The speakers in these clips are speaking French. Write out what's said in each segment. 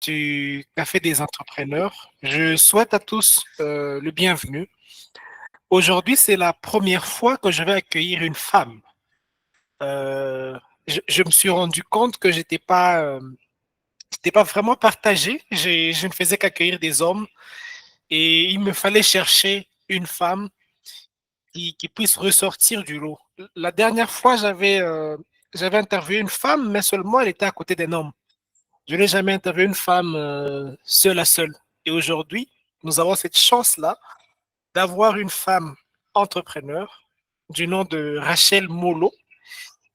du Café des entrepreneurs. Je souhaite à tous le bienvenu. Aujourd'hui, c'est la première fois que je vais accueillir une femme. Euh, je me suis rendu compte que j'étais pas vraiment partagé. Je ne faisais qu'accueillir des hommes et il me fallait chercher une femme qui puisse ressortir du lot. La dernière fois, j'avais interviewé une femme, mais seulement elle était à côté d'un homme. Je n'ai jamais interviewé une femme seule à seule. Et aujourd'hui, nous avons cette chance-là d'avoir une femme entrepreneur du nom de Rachel Molo,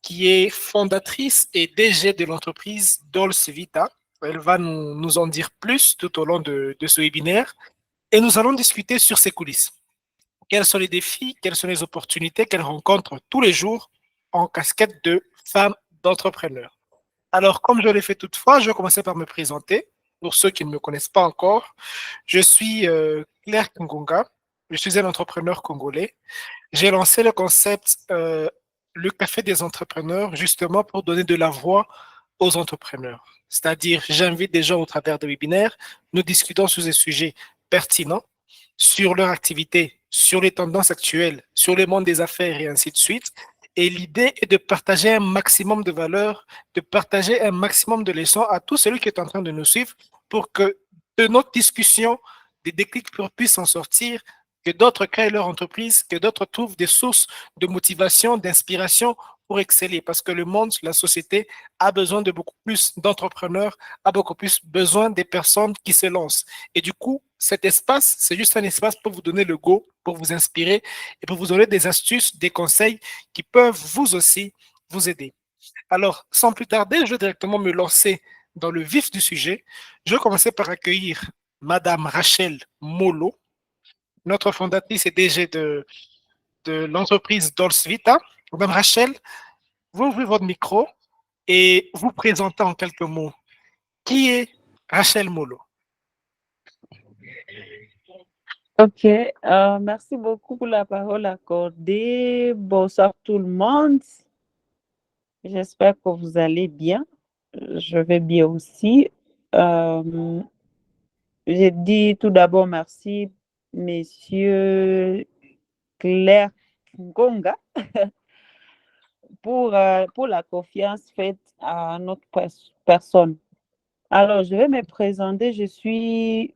qui est fondatrice et DG de l'entreprise Dolce Vita. Elle va nous en dire plus tout au long de ce webinaire et nous allons discuter sur ses coulisses. Quels sont les défis, quelles sont les opportunités qu'elle rencontre tous les jours en casquette de femme d'entrepreneur. Alors, comme je l'ai fait toutefois, je vais commencer par me présenter. Pour ceux qui ne me connaissent pas encore, je suis Claire Ngonga. Je suis un entrepreneur congolais. J'ai lancé le concept le café des entrepreneurs justement pour donner de la voix aux entrepreneurs. C'est-à-dire, j'invite des gens au travers de webinaires, nous discutons sur des sujets pertinents, sur leur activité, sur les tendances actuelles, sur le monde des affaires et ainsi de suite. Et l'idée est de partager un maximum de valeurs, de partager un maximum de leçons à tout celui qui est en train de nous suivre pour que de notre discussion, des déclics puissent en sortir, que d'autres créent leur entreprise, que d'autres trouvent des sources de motivation, d'inspiration pour exceller. Parce que le monde, la société a besoin de beaucoup plus d'entrepreneurs, a beaucoup plus besoin des personnes qui se lancent. Et du coup, cet espace, c'est juste un espace pour vous donner le go, pour vous inspirer et pour vous donner des astuces, des conseils qui peuvent vous aussi vous aider. Alors, sans plus tarder, je vais directement me lancer dans le vif du sujet. Je vais commencer par accueillir Madame Rachel Molo, notre fondatrice et DG de l'entreprise Dolce Vita. Madame Rachel, vous ouvrez votre micro et vous présentez en quelques mots qui est Rachel Molo. Ok, merci beaucoup pour la parole accordée. Bonsoir tout le monde. J'espère que vous allez bien. Je vais bien aussi. Euh, j'ai dit tout d'abord merci, messieurs Claire Ngonga, pour la confiance faite à notre personne. Alors, je vais me présenter. Je suis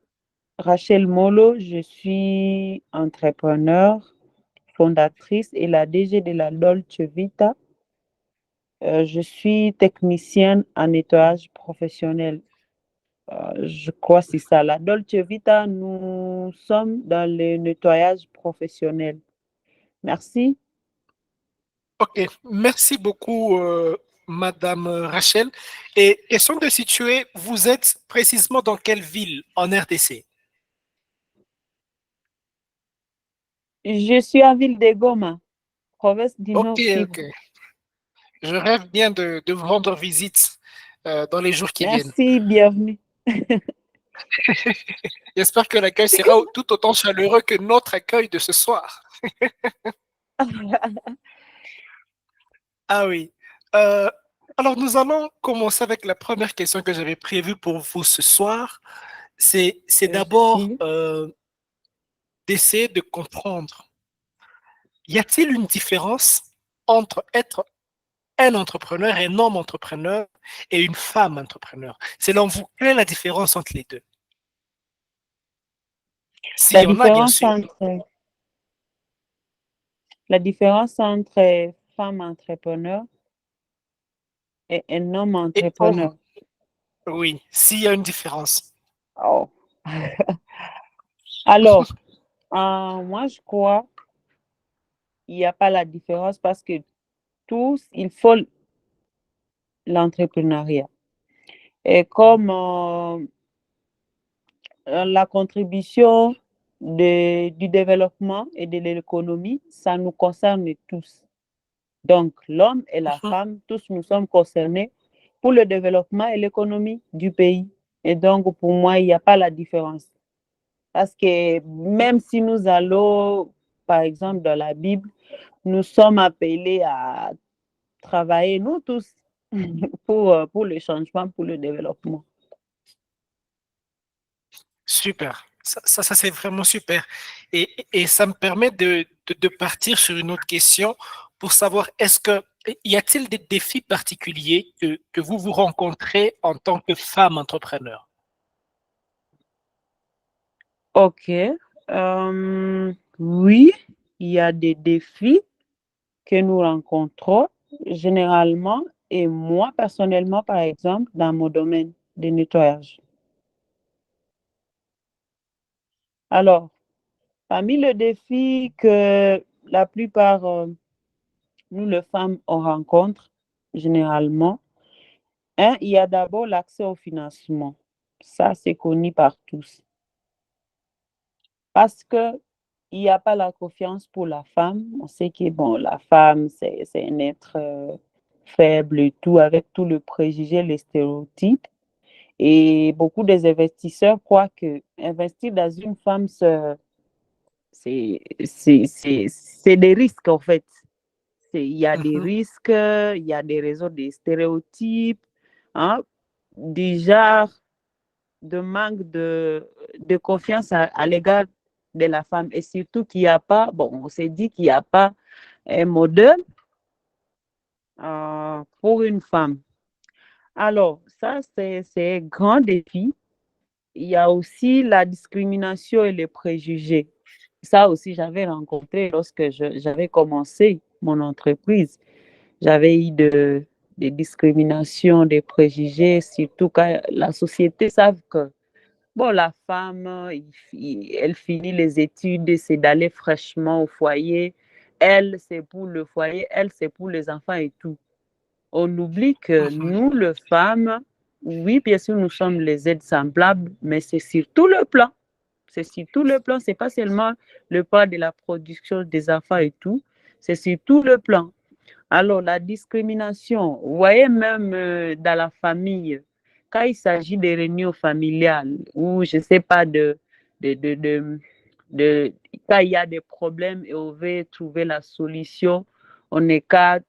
Rachel Molo, je suis entrepreneur, fondatrice et la DG de la Dolce Vita. Je suis technicienne en nettoyage professionnel. Je crois que c'est ça. La Dolce Vita, nous sommes dans le nettoyage professionnel. Merci. Ok, merci beaucoup, Madame Rachel. Et question de situer, vous êtes précisément dans quelle ville en RDC? Je suis à Ville de Goma, province du Ok, Nord Kivu. ok. Je rêve bien de vous rendre visite dans les jours qui viennent. Merci, bienvenue. J'espère que l'accueil sera tout autant chaleureux que notre accueil de ce soir. Ah oui. Euh, alors, nous allons commencer avec la première question que j'avais prévue pour vous ce soir. C'est d'abord Merci. d'essayer de comprendre, y a-t-il une différence entre être un entrepreneur, un homme entrepreneur et une femme entrepreneur? Selon vous, quelle est la différence entre les deux? S'il La y en a, bien différence sûr. entre, la différence entre femme entrepreneur et un homme Et homme, entrepreneur. oui, s'il y a une différence. Oh. Alors, moi, je crois qu'il n'y a pas la différence parce que tous, il faut l'entrepreneuriat. Et comme la contribution du développement et de l'économie, ça nous concerne tous. Donc, l'homme et la Mhm. femme, tous nous sommes concernés pour le développement et l'économie du pays. Et donc, pour moi, il n'y a pas la différence. Parce que même si nous allons, par exemple, dans la Bible, nous sommes appelés à travailler, nous tous, pour le changement, pour le développement. Super. Ça c'est vraiment super. Et ça me permet de partir sur une autre question pour savoir, y a-t-il des défis particuliers que vous rencontrez en tant que femme entrepreneur? Ok. Oui, il y a des défis que nous rencontrons généralement et moi personnellement, par exemple, dans mon domaine de nettoyage. Alors, parmi les défis que la plupart, nous les femmes, on rencontre généralement, il y a d'abord l'accès au financement. Ça, c'est connu par tous. Parce que il n'y a pas la confiance pour la femme. On sait que bon, la femme, c'est un être faible et tout, avec tout le préjugé, les stéréotypes. Et beaucoup des investisseurs croient que investir dans une femme, c'est des risques en fait. Il y a des Mhm, risques, il y a des raisons, des stéréotypes, hein, déjà de manque de confiance à l'égard de la femme. Et surtout qu'il n'y a pas, bon, on s'est dit qu'il n'y a pas un modèle pour une femme. Alors, ça, c'est un grand défi. Il y a aussi la discrimination et les préjugés. Ça aussi, j'avais rencontré lorsque j'avais commencé mon entreprise. J'avais eu des discriminations, des préjugés, surtout quand la société savent que bon, la femme, elle finit les études, c'est d'aller fraîchement au foyer. Elle, c'est pour le foyer, elle, c'est pour les enfants et tout. On oublie que mhm, nous, les femmes, oui, bien sûr, nous sommes les aides semblables, mais c'est sur tout le plan. C'est sur tout le plan, c'est pas seulement le plan de la production des enfants et tout, c'est sur tout le plan. Alors, la discrimination, vous voyez même dans la famille, quand il s'agit des réunions familiales ou je ne sais pas, de, de, de, quand il y a des problèmes et on veut trouver la solution, on écarte.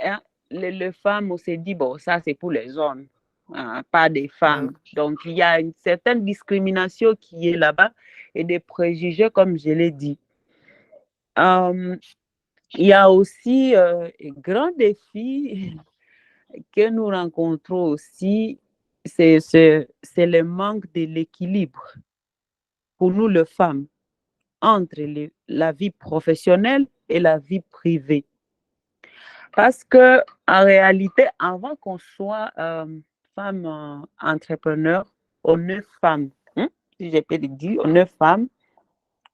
Hein, les femmes, on s'est dit, bon, ça c'est pour les hommes, hein, pas des mhm. femmes. Donc, il y a une certaine discrimination qui est là-bas et des préjugés, comme je l'ai dit. Euh, il y a aussi un grand défi que nous rencontrons aussi, c'est le manque de l'équilibre pour nous, les femmes, entre la vie professionnelle et la vie privée. Parce que en réalité, avant qu'on soit femme entrepreneur, on est femme. Hein? Si je peux le dire, on est femme.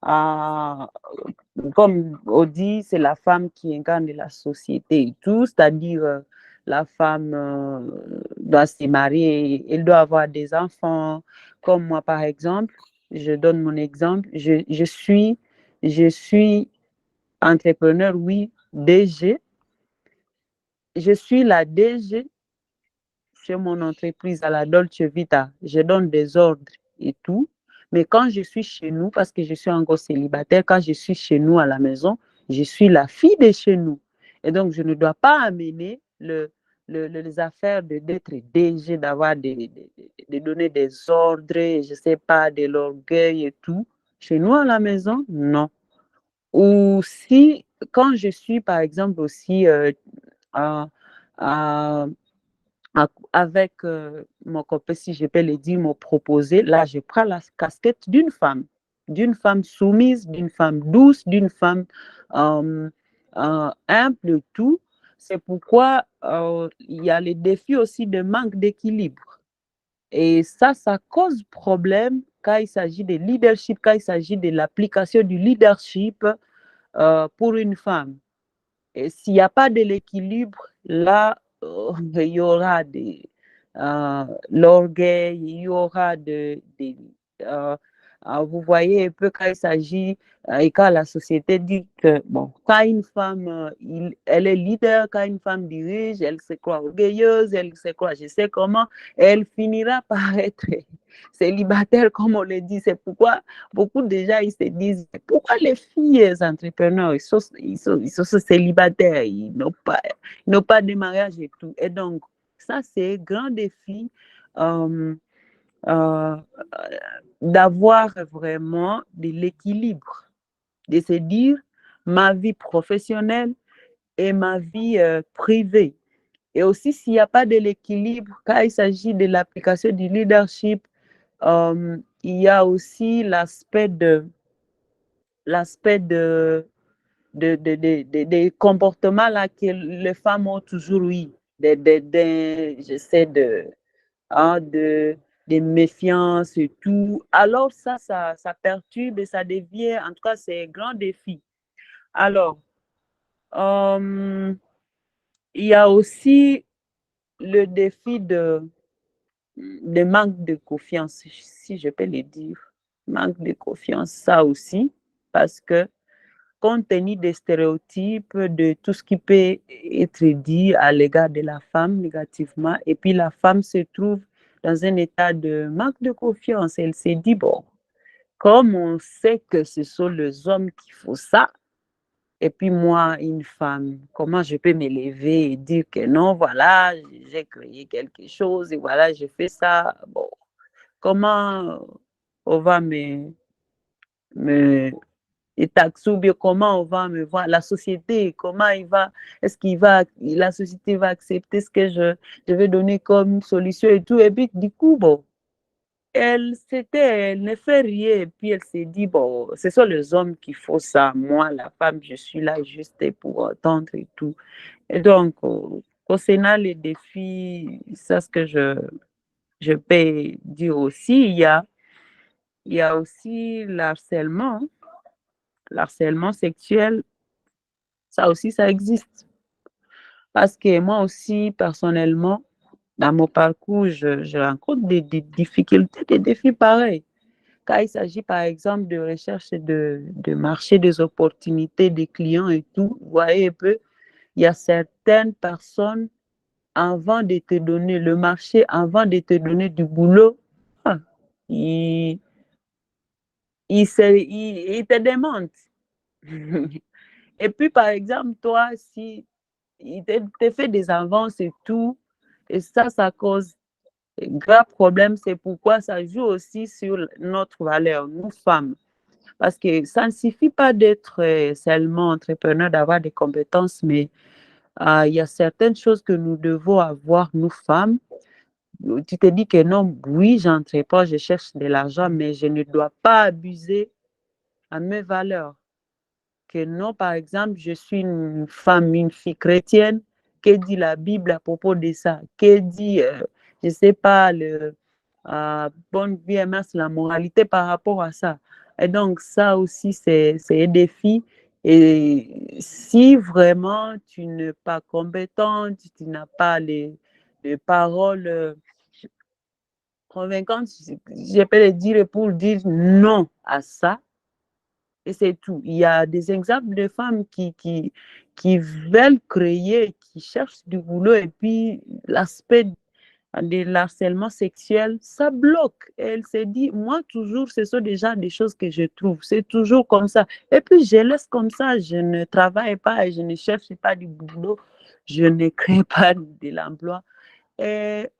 Euh, Comme on dit, c'est la femme qui incarne la société et tout, c'est-à-dire la femme doit se marier, elle doit avoir des enfants. Comme moi, par exemple, je donne mon exemple, je suis entrepreneur, oui, DG. Je suis la DG chez mon entreprise à la Dolce Vita. Je donne des ordres et tout. Mais quand je suis chez nous, parce que je suis encore célibataire, quand je suis chez nous à la maison, je suis la fille de chez nous. Et donc, je ne dois pas amener les affaires d'être DG, d'avoir de donner des ordres, je ne sais pas, de l'orgueil et tout. Chez nous à la maison, non. Ou si, quand je suis, par exemple, aussi à, à avec mon copain, si je peux le dire, m'a proposé, là, je prends la casquette d'une femme soumise, d'une femme douce, d'une femme euh, humble, tout. C'est pourquoi il y a les défis aussi de manque d'équilibre. Et ça cause problème quand il s'agit de leadership, quand il s'agit de l'application du leadership pour une femme. Et s'il n'y a pas de l'équilibre, là, il y aura l'orgueil, il y aura euh, vous voyez un peu quand il s'agit et quand la société dit que, bon, quand une femme, elle est leader, quand une femme dirige, elle se croit orgueilleuse, elle se croit, je sais comment, elle finira par être célibataire, comme on le dit. C'est pourquoi beaucoup de gens, ils se disent, pourquoi les filles entrepreneurs, ils sont célibataires, ils n'ont pas de mariage et tout. Et donc, ça, c'est un grand défi. Euh, d'avoir vraiment de l'équilibre, de se dire ma vie professionnelle et ma vie privée. Et aussi, s'il n'y a pas de l'équilibre, quand il s'agit de l'application du leadership, il y a aussi l'aspect des comportements là que les femmes ont toujours eu, j'essaie de méfiance et tout. Alors ça perturbe et ça devient, en tout cas, c'est un grand défi. Alors, il y a aussi le défi de manque de confiance, si je peux le dire. Manque de confiance, ça aussi, parce que compte tenu des stéréotypes, de tout ce qui peut être dit à l'égard de la femme négativement, et puis la femme se trouve dans un état de manque de confiance. Elle s'est dit, bon, comme on sait que ce sont les hommes qui font ça, et puis moi, une femme, comment je peux m'élever et dire que non, voilà, j'ai créé quelque chose et voilà, j'ai fait ça. Bon, comment on va me et taxes ou bien comment on va me voir, la société, comment il va, est-ce la société va accepter ce que je vais donner comme solution et tout. Et puis, du coup, bon, elle ne fait rien. Et puis, elle s'est dit, bon, ce sont les hommes qui font ça. Moi, la femme, je suis là juste pour entendre et tout. Et donc, concernant les défis, c'est ce que je peux dire aussi. Il y a aussi l'harcèlement sexuel. Ça aussi, ça existe. Parce que moi aussi, personnellement, dans mon parcours, je rencontre des difficultés, des défis pareils. Quand il s'agit, par exemple, de recherche de marché, des opportunités, des clients et tout, vous voyez un peu, il y a certaines personnes, avant de te donner le marché, avant de te donner du boulot, ah, ils, ils te demandent. Et puis, par exemple, toi, si il te fait des avances et tout, et ça cause un grave problème. C'est pourquoi ça joue aussi sur notre valeur, nous femmes. Parce que ça ne suffit pas d'être seulement entrepreneur, d'avoir des compétences, mais il y a certaines choses que nous devons avoir, nous femmes. Tu te dis que non, oui, j'entreprends, je cherche de l'argent, mais je ne dois pas abuser à mes valeurs. Que non, par exemple, je suis une femme, une fille chrétienne, que dit la Bible à propos de ça? Que dit, je ne sais pas, bonne vie et mœurs, la moralité par rapport à ça? Et donc, ça aussi, c'est un défi. Et si vraiment tu n'es pas compétente, tu n'as pas les paroles convaincantes, je peux le dire pour dire non à ça, et c'est tout. Il y a des exemples de femmes qui veulent créer, qui cherchent du boulot et puis l'aspect de l'harcèlement sexuel, ça bloque. Et elle se dit, moi toujours, ce sont déjà des choses que je trouve. C'est toujours comme ça. Et puis je laisse comme ça, je ne travaille pas et je ne cherche pas du boulot, je ne crée pas de l'emploi. Et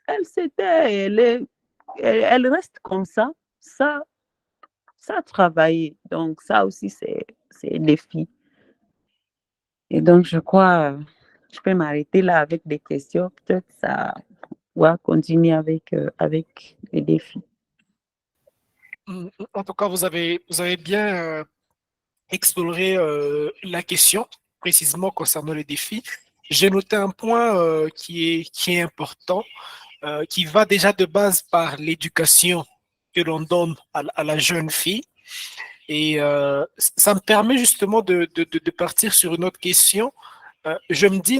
elle s'était, elle reste comme ça ça travailler. Donc, ça aussi, c'est un défi. Et donc, je crois, je peux m'arrêter là avec des questions. Peut-être ça va continuer avec les défis. En tout cas, vous avez bien exploré la question, précisément concernant les défis. J'ai noté un point qui est important, qui va déjà de base par l'éducation que l'on donne à la jeune fille. Et ça me permet justement de partir sur une autre question. Je me dis,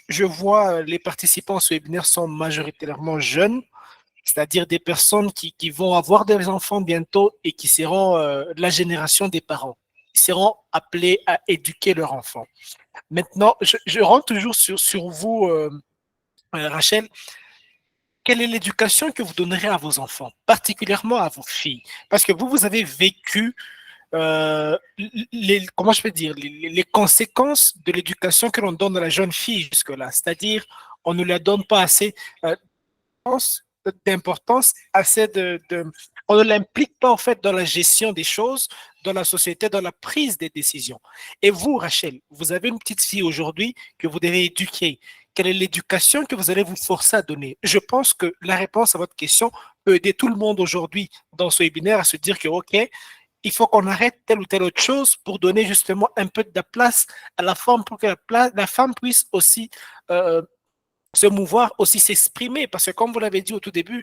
je vois les participants à ce webinaire sont majoritairement jeunes, c'est-à-dire des personnes qui vont avoir des enfants bientôt et qui seront la génération des parents. Ils seront appelés à éduquer leurs enfants. Maintenant, je rentre toujours sur vous, Rachel. Quelle est l'éducation que vous donnerez à vos enfants, particulièrement à vos filles? Parce que vous avez vécu comment je peux dire, les conséquences de l'éducation que l'on donne à la jeune fille jusque-là. C'est-à-dire, on ne la donne pas assez. Je pense d'importance, on ne l'implique pas en fait dans la gestion des choses, dans la société, dans la prise des décisions. Et vous, Rachel, vous avez une petite fille aujourd'hui que vous devez éduquer. Quelle est l'éducation que vous allez vous forcer à donner? Je pense que la réponse à votre question peut aider tout le monde aujourd'hui dans ce webinaire à se dire que, OK, il faut qu'on arrête telle ou telle autre chose pour donner justement un peu de la place à la femme pour que la femme puisse aussi se mouvoir, aussi s'exprimer. Parce que comme vous l'avez dit au tout début,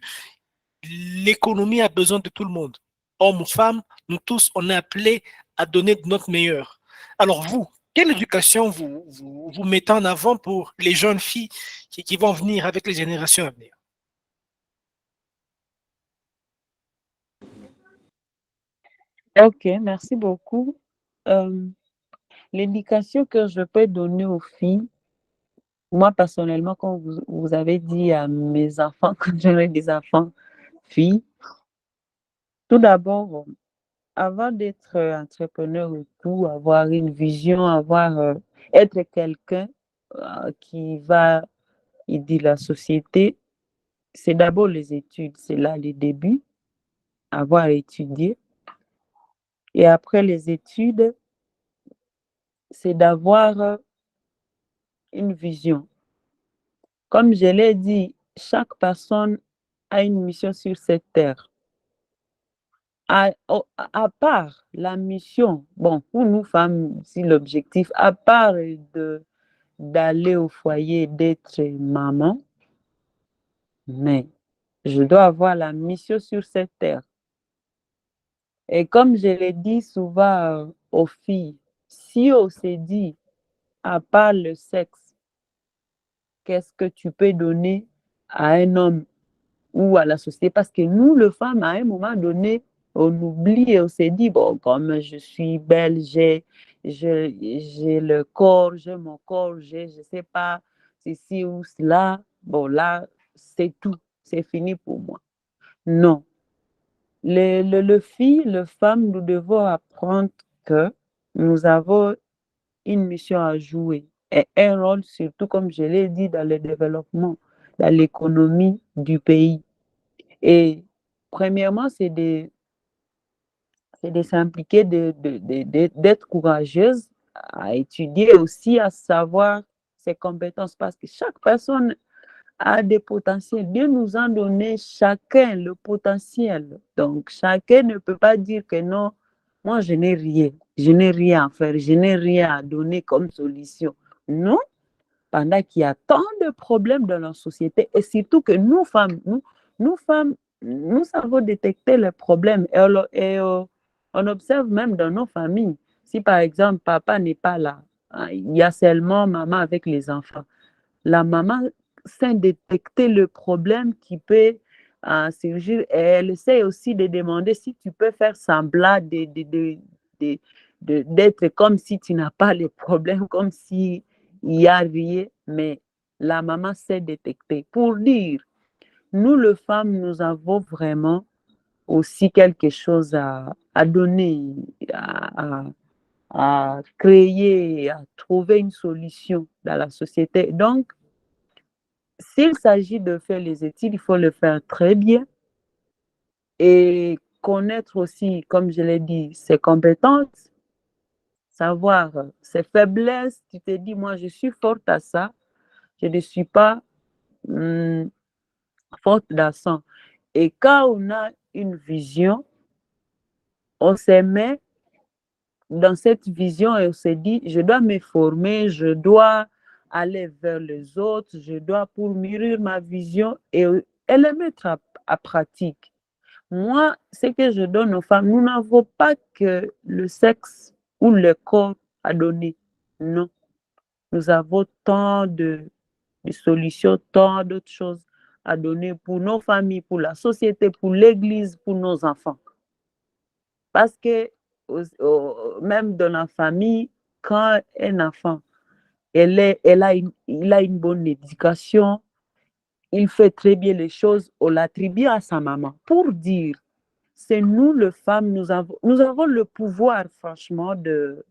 l'économie a besoin de tout le monde. Hommes ou femmes, nous tous, on est appelés à donner de notre meilleur. Alors vous, quelle éducation vous mettez en avant pour les jeunes filles qui vont venir avec les générations à venir? Ok, merci beaucoup. Euh, L'éducation que je peux donner aux filles, moi personnellement, quand vous avez dit à mes enfants, quand j'aurai des enfants filles, tout d'abord, avant d'être entrepreneur et tout, avoir une vision, être quelqu'un qui va aider la société, c'est d'abord les études, c'est là le début, avoir étudié. Et après les études, c'est d'avoir une vision. Comme je l'ai dit, chaque personne a une mission sur cette terre. À part la mission, bon, pour nous femmes, si l'objectif, à part d'aller au foyer, d'être maman, mais je dois avoir la mission sur cette terre. Et comme je l'ai dit souvent aux filles, si on s'est dit, à part le sexe, qu'est-ce que tu peux donner à un homme ou à la société? Parce que nous, les femmes, à un moment donné, on oublie et on s'est dit, bon, comme je suis belle, j'ai le corps, j'ai mon corps, je ne sais pas, ceci ou cela, bon, là, c'est tout, c'est fini pour moi. Non. Le filles, les femmes, nous devons apprendre que nous avons une mission à jouer et un rôle, surtout, comme je l'ai dit, dans le développement, dans l'économie du pays. Et premièrement, c'est de s'impliquer, d'être courageuse, à étudier aussi, à savoir ses compétences, parce que chaque personne a des potentiels. Dieu nous a donné chacun le potentiel. Donc, chacun ne peut pas dire que non, moi, je n'ai rien à faire, je n'ai rien à donner comme solution. Non, pendant qu'il y a tant de problèmes dans la société et surtout que nous femmes, nous savons détecter les problèmes on observe même dans nos familles. Si par exemple, papa n'est pas là, il y a seulement maman avec les enfants. La maman sait détecter le problème qui peut surgir et elle essaie aussi de demander si tu peux faire semblant d'être comme si tu n'as pas les problèmes, comme si il y a rien, mais la maman sait détecter. Pour dire, nous les femmes, nous avons vraiment aussi quelque chose à donner, à créer, à trouver une solution dans la société. Donc, s'il s'agit de faire les études, il faut le faire très bien et connaître aussi, comme je l'ai dit, ses compétences, savoir ses faiblesses. Tu te dis, moi, je suis forte à ça, je ne suis pas forte dans ça. Et quand on a une vision, on se met dans cette vision et on se dit, je dois me former, je dois aller vers les autres, je dois pour mûrir ma vision et la mettre à pratique. Moi, ce que je donne aux femmes, nous n'avons pas que le sexe ou le corps à donner. Non. Nous avons tant de solutions, tant d'autres choses à donner pour nos familles, pour la société, pour l'Église, pour nos enfants. Parce que même dans la famille, quand un enfant, il a une bonne éducation, il fait très bien les choses, on l'attribue à sa maman. Pour dire, c'est nous, les femmes, nous avons le pouvoir, franchement, de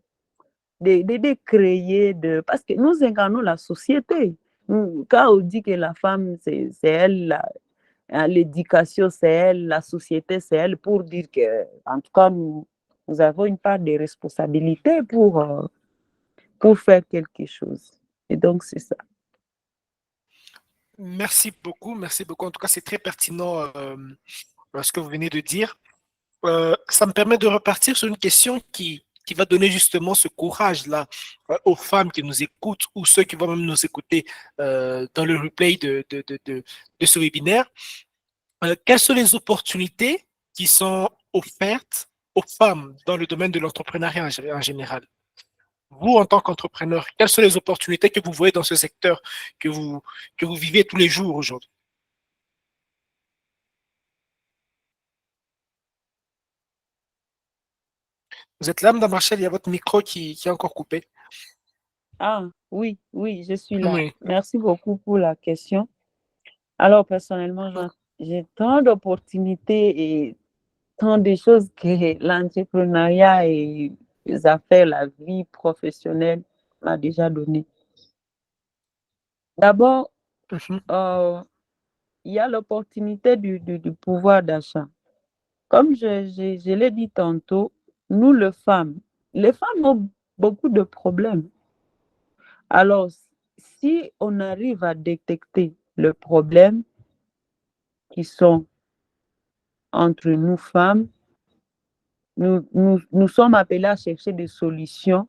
créer, parce que nous incarnons la société. Quand on dit que la femme, c'est elle l'éducation, c'est elle, la société, c'est elle, pour dire que, en tout cas, nous avons une part de responsabilité pour faire quelque chose. Et donc, c'est ça. Merci beaucoup, merci beaucoup. En tout cas, c'est très pertinent ce que vous venez de dire. Ça me permet de repartir sur une question qui va donner justement ce courage-là aux femmes qui nous écoutent ou ceux qui vont même nous écouter dans le replay de ce webinaire. Quelles sont les opportunités qui sont offertes aux femmes dans le domaine de l'entrepreneuriat en général? Vous, en tant qu'entrepreneur, quelles sont les opportunités que vous voyez dans ce secteur que vous vivez tous les jours aujourd'hui? Vous êtes là, Mme Rachel, il y a votre micro qui est encore coupé. Ah, oui, oui, je suis là. Oui. Merci beaucoup pour la question. Alors, personnellement, j'ai tant d'opportunités et tant de choses que l'entrepreneuriat et les affaires, la vie professionnelle m'a déjà donné. D'abord, Mhm. il y a l'opportunité du pouvoir d'achat. Comme je l'ai dit tantôt, nous, les femmes ont beaucoup de problèmes. Alors, si on arrive à détecter le problème qui sont entre nous femmes, nous sommes appelés à chercher des solutions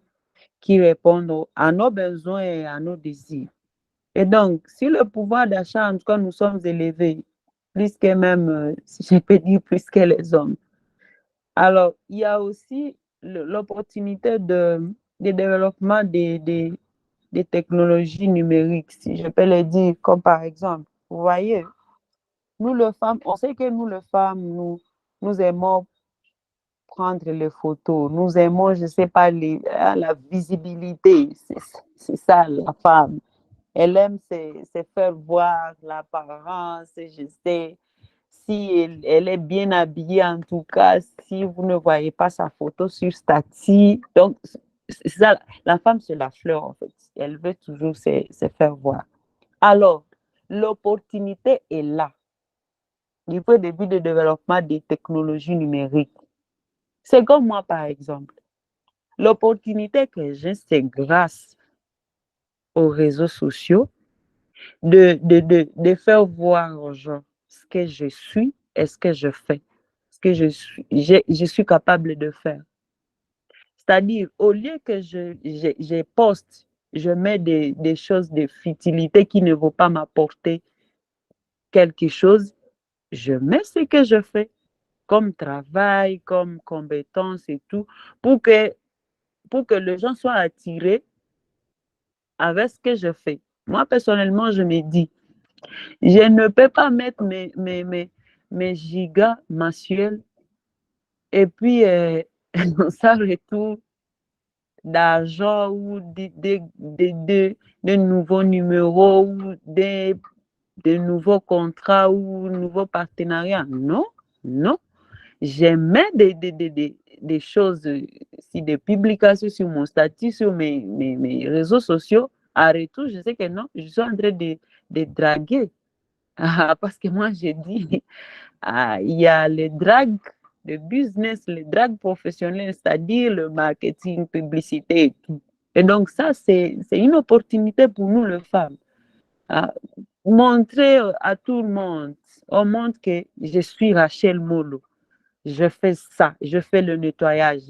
qui répondent à nos besoins et à nos désirs. Et donc, si le pouvoir d'achat, en tout cas, nous sommes élevés, plus que même, si je peux dire, plus que les hommes. Alors, il y a aussi l'opportunité de développement des technologies numériques, si je peux le dire, comme par exemple, vous voyez, nous les femmes, on sait que nous les femmes, nous aimons prendre les photos, nous aimons, je ne sais pas, la visibilité, c'est ça la femme. Elle aime se faire voir l'apparence, je sais, si elle est bien habillée en tout cas, si vous ne voyez pas sa photo sur Stati. Donc, ça, la femme, c'est la fleur en fait. Elle veut toujours se faire voir. Alors, l'opportunité est là. Du point de vue de développement des technologies numériques. C'est comme moi, par exemple. L'opportunité que j'ai, c'est grâce aux réseaux sociaux de faire voir aux gens ce que je suis et ce que je fais, ce que je suis capable de faire. C'est-à-dire, au lieu que je poste, je mets des choses de futilité qui ne vont pas m'apporter quelque chose, je mets ce que je fais comme travail, comme compétence et tout, pour que les gens soient attirés avec ce que je fais. Moi, personnellement, je me dis, je ne peux pas mettre mes gigas mensuels et puis ça retourne d'argent ou de nouveaux numéros ou de nouveaux contrats ou nouveaux partenariats. Non, non. J'aimais des choses, si des publications sur mon statut, sur mes réseaux sociaux. En retour, je sais que non, je suis en train de draguer. Parce que moi, j'ai dit, il y a les dragues de business, les dragues professionnelles, c'est-à-dire le marketing, publicité et tout. Et donc, ça, c'est une opportunité pour nous, les femmes. Montrer à tout le monde, on montre que je suis Rachel Molo. Je fais ça, je fais le nettoyage,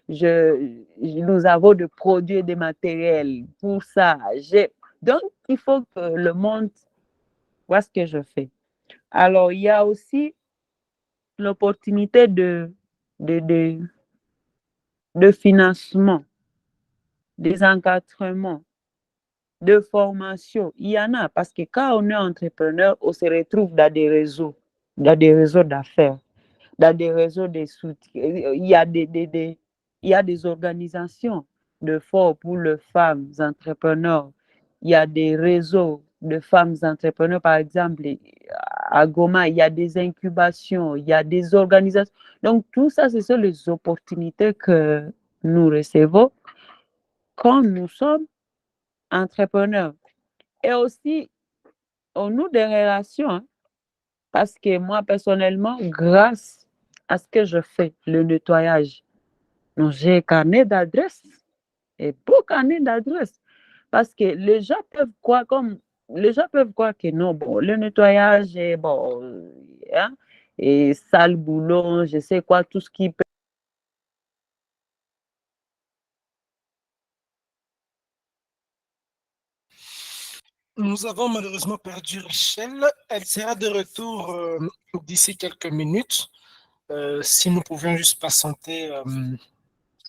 nous avons des produits et des matériels pour ça. Donc, il faut que le monde voit ce que je fais. Alors, il y a aussi l'opportunité de financement, des encadrements, de formation. Il y en a parce que quand on est entrepreneur, on se retrouve dans des réseaux d'affaires, dans des réseaux de soutien. Il y a des organisations de fonds pour les femmes entrepreneurs. Il y a des réseaux de femmes entrepreneurs, par exemple, à Goma, il y a des incubations, il y a des organisations. Donc, tout ça, ce sont les opportunités que nous recevons quand nous sommes entrepreneurs. Et aussi, on noue des relations. Hein. Parce que moi, personnellement, grâce à ce que je fais, le nettoyage, donc j'ai un carnet d'adresses et beau carnet d'adresses. Parce que les gens peuvent croire que non, bon, le nettoyage est bon, hein, et sale boulot, je sais quoi, tout ce qui peut. Nous avons malheureusement perdu Rachel. Elle sera de retour d'ici quelques minutes. Si nous pouvions juste patienter,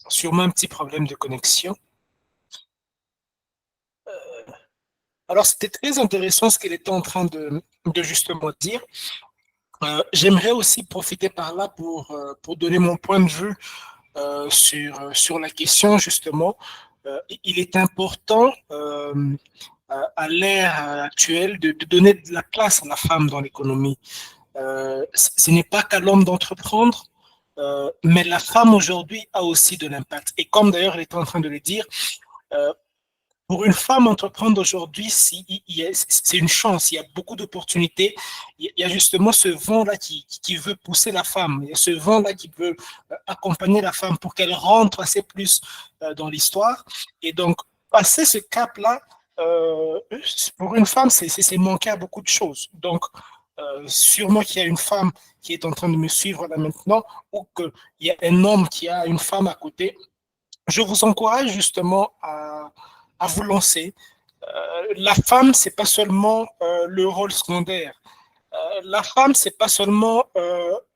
sûrement un petit problème de connexion. Alors, c'était très intéressant ce qu'elle était en train de justement dire. J'aimerais aussi profiter par là pour donner mon point de vue sur la question, justement. Il est important à l'ère actuelle de donner de la place à la femme dans l'économie. Ce n'est pas qu'à l'homme d'entreprendre, mais la femme aujourd'hui a aussi de l'impact. Et comme d'ailleurs elle était en train de le dire, euh, pour une femme entreprendre aujourd'hui, c'est une chance, il y a beaucoup d'opportunités. Il y a justement ce vent-là qui veut pousser la femme, il y a ce vent-là qui veut accompagner la femme pour qu'elle rentre assez plus dans l'histoire. Et donc, passer ce cap-là, euh, pour une femme, c'est manquer à beaucoup de choses. Donc, sûrement qu'il y a une femme qui est en train de me suivre là maintenant, ou qu'il y a un homme qui a une femme à côté. Je vous encourage justement à vous lancer. La femme, c'est pas seulement le rôle secondaire. La femme, c'est pas seulement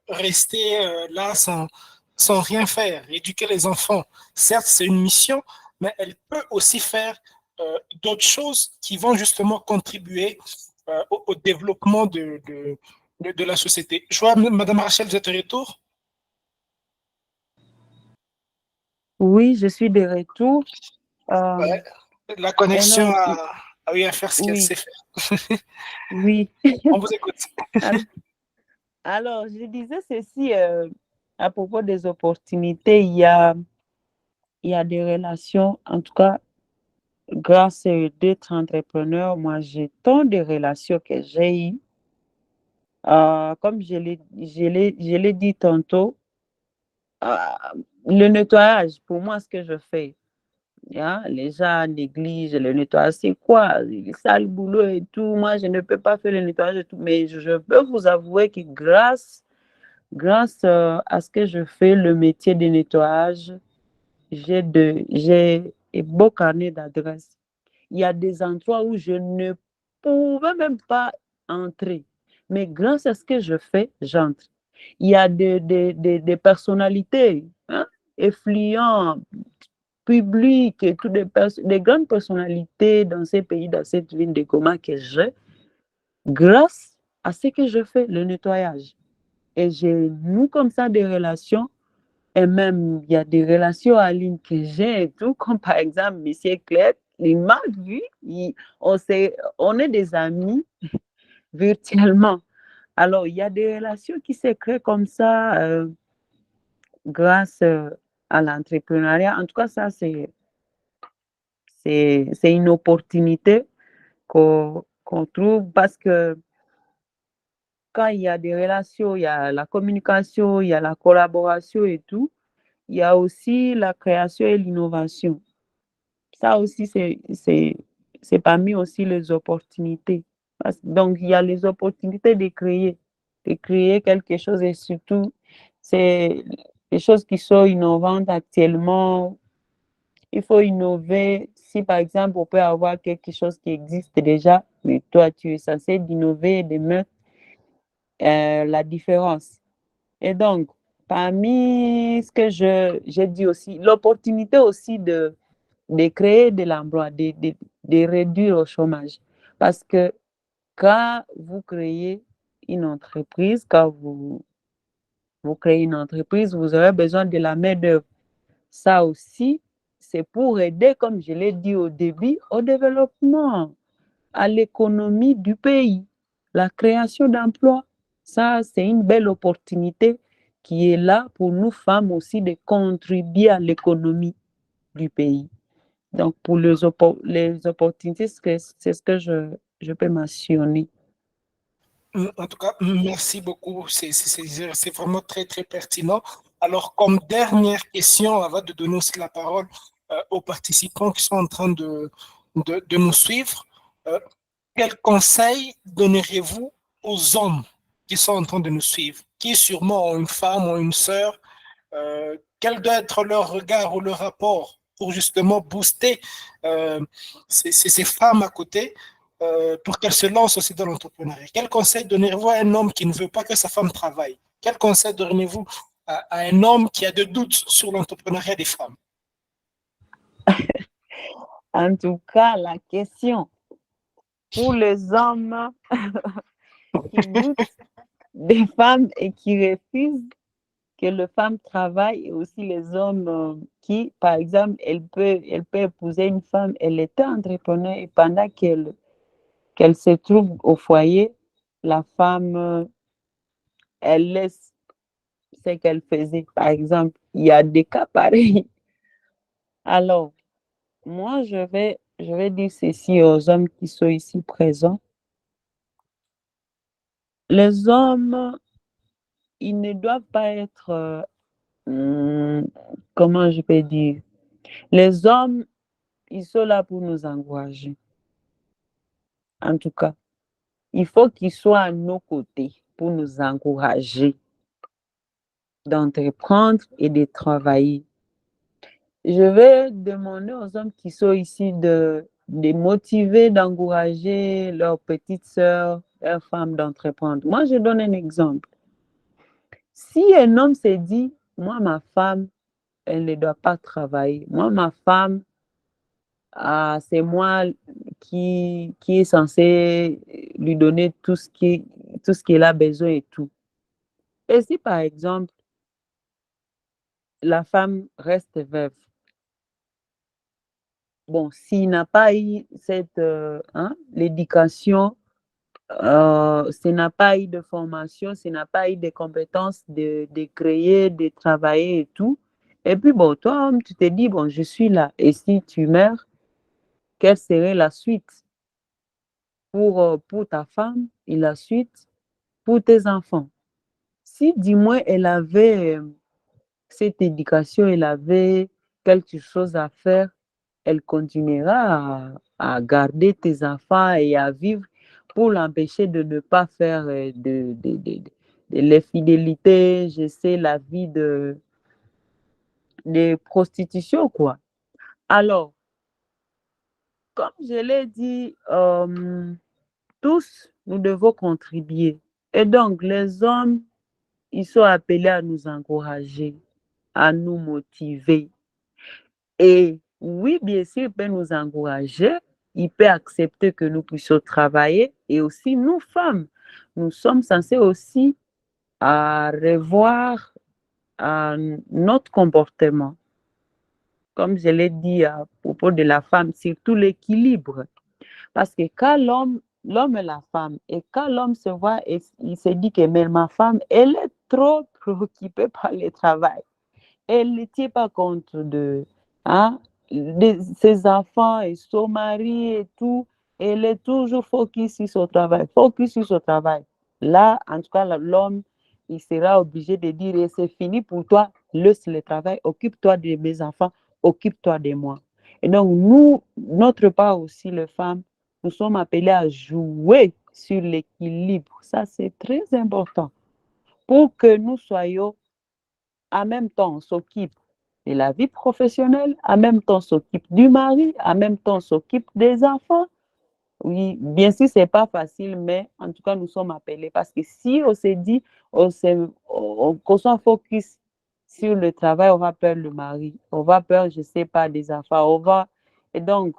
rester là sans rien faire, éduquer les enfants. Certes, c'est une mission, mais elle peut aussi faire d'autres choses qui vont justement contribuer au développement de la société. Je vois, Madame Rachel, vous êtes de retour. Oui, je suis de retour. Euh, Ouais. La et connexion non, a eu à faire ce qu'elle oui, sait faire. oui. On vous écoute. Alors, alors, je disais ceci à propos des opportunités. Il y a des relations, en tout cas, grâce d'être entrepreneur, moi, j'ai tant de relations que j'ai eues. Comme je l'ai dit tantôt, euh, le nettoyage, pour moi, ce que je fais, hein, les gens négligent le nettoyage. C'est quoi? Le sale boulot et tout. Moi, je ne peux pas faire le nettoyage et tout. Mais je peux vous avouer que grâce à ce que je fais, le métier de nettoyage, j'ai un beau carnet d'adresses. Il y a des endroits où je ne pouvais même pas entrer. Mais grâce à ce que je fais, j'entre. Il y a des personnalités, hein, influents, publiques, et toutes des grandes personnalités dans ces pays, dans cette ville de Goma que j'ai, grâce à ce que je fais, le nettoyage. Et j'ai, nous, comme ça, des relations. Et même, il y a des relations en ligne que j'ai et tout, comme par exemple, Monsieur Claire, il m'a vu, on est des amis virtuellement. Alors, il y a des relations qui se créent comme ça grâce à l'entrepreneuriat. En tout cas, ça, c'est une opportunité qu'on trouve parce que quand il y a des relations, il y a la communication, il y a la collaboration et tout, il y a aussi la création et l'innovation. Ça aussi, c'est parmi aussi les opportunités. Donc, il y a les opportunités de créer quelque chose et surtout, c'est les choses qui sont innovantes actuellement. Il faut innover. Si par exemple, on peut avoir quelque chose qui existe déjà, mais toi, tu es censé d'innover et de mettre la différence. Et donc, parmi ce que j'ai dit aussi, l'opportunité aussi de créer de l'emploi, de réduire le chômage. Parce que quand vous créez une entreprise, vous créez une entreprise, vous aurez besoin de la main-d'œuvre. Ça aussi, c'est pour aider, comme je l'ai dit au début, au développement, à l'économie du pays, la création d'emplois. Ça, c'est une belle opportunité qui est là pour nous femmes aussi de contribuer à l'économie du pays. Donc, pour les opportunités, c'est ce que je peux mentionner. En tout cas, merci beaucoup. C'est vraiment très, très pertinent. Alors, comme dernière question, avant de donner aussi la parole aux participants qui sont en train de nous suivre, euh, quel conseil donneriez-vous aux hommes qui sont en train de nous suivre, qui sûrement ont une femme ou une sœur? Quel doit être leur regard ou leur rapport pour justement booster ces femmes à côté pour qu'elles se lancent aussi dans l'entrepreneuriat? Quel conseil donneriez-vous à un homme qui ne veut pas que sa femme travaille? Quel conseil donneriez-vous à un homme qui a des doutes sur l'entrepreneuriat des femmes? En tout cas, la question pour les hommes qui doutent des femmes et qui refusent que les femmes travaillent, et aussi les hommes qui, par exemple, elle peut épouser une femme, elle était entrepreneur et pendant qu'elle se trouve au foyer, la femme, elle laisse ce qu'elle faisait. Par exemple, il y a des cas pareils. Alors, moi, je vais dire ceci aux hommes qui sont ici présents. Les hommes, ils ne doivent pas être, comment je peux dire, les hommes, ils sont là pour nous encourager. En tout cas, il faut qu'ils soient à nos côtés pour nous encourager d'entreprendre et de travailler. Je vais demander aux hommes qui sont ici de motiver, d'encourager leurs petites sœurs, leurs femmes d'entreprendre. Moi, je donne un exemple. Si un homme s'est dit, moi, ma femme, elle ne doit pas travailler. Moi, ma femme, c'est moi qui est censé lui donner tout ce qu'elle a besoin et tout. Et si, par exemple, la femme reste veuve, bon, s'il n'a pas eu l'éducation, s'il n'a pas eu de formation, s'il n'a pas eu de compétences de créer, de travailler et tout, et puis bon, toi, tu te dis, bon, je suis là, et si tu meurs, quelle serait la suite pour ta femme et la suite pour tes enfants? Si, du moins, elle avait cette éducation, elle avait quelque chose à faire, elle continuera à garder tes enfants et à vivre pour l'empêcher de ne pas faire de l'infidélité, je sais, la vie de prostitution, quoi. Alors, comme je l'ai dit, tous, nous devons contribuer. Et donc, les hommes, ils sont appelés à nous encourager, à nous motiver. Et oui, bien sûr, il peut nous encourager, il peut accepter que nous puissions travailler. Et aussi, nous, femmes, nous sommes censés aussi revoir notre comportement. Comme je l'ai dit à propos de la femme, surtout l'équilibre. Parce que quand l'homme et la femme, et quand l'homme se voit et il se dit que mais ma femme, elle est trop préoccupée par le travail. Elle ne tient pas compte hein, de ses enfants et son mari et tout. Elle est toujours focus sur son travail, focus sur son travail. Là, en tout cas, l'homme, il sera obligé de dire, et c'est fini pour toi, laisse le travail, occupe-toi de mes enfants, occupe-toi de moi. Et donc, nous, notre part aussi, les femmes, nous sommes appelés à jouer sur l'équilibre. Ça, c'est très important pour que nous soyons en même temps, on s'occupe de la vie professionnelle, en même temps, on s'occupe du mari, en même temps, on s'occupe des enfants. Oui, bien sûr, ce n'est pas facile, mais en tout cas, nous sommes appelés parce que si on s'est dit qu'on soit focus sur le travail, on va perdre le mari, on va perdre, je ne sais pas, des enfants, on va. Et donc,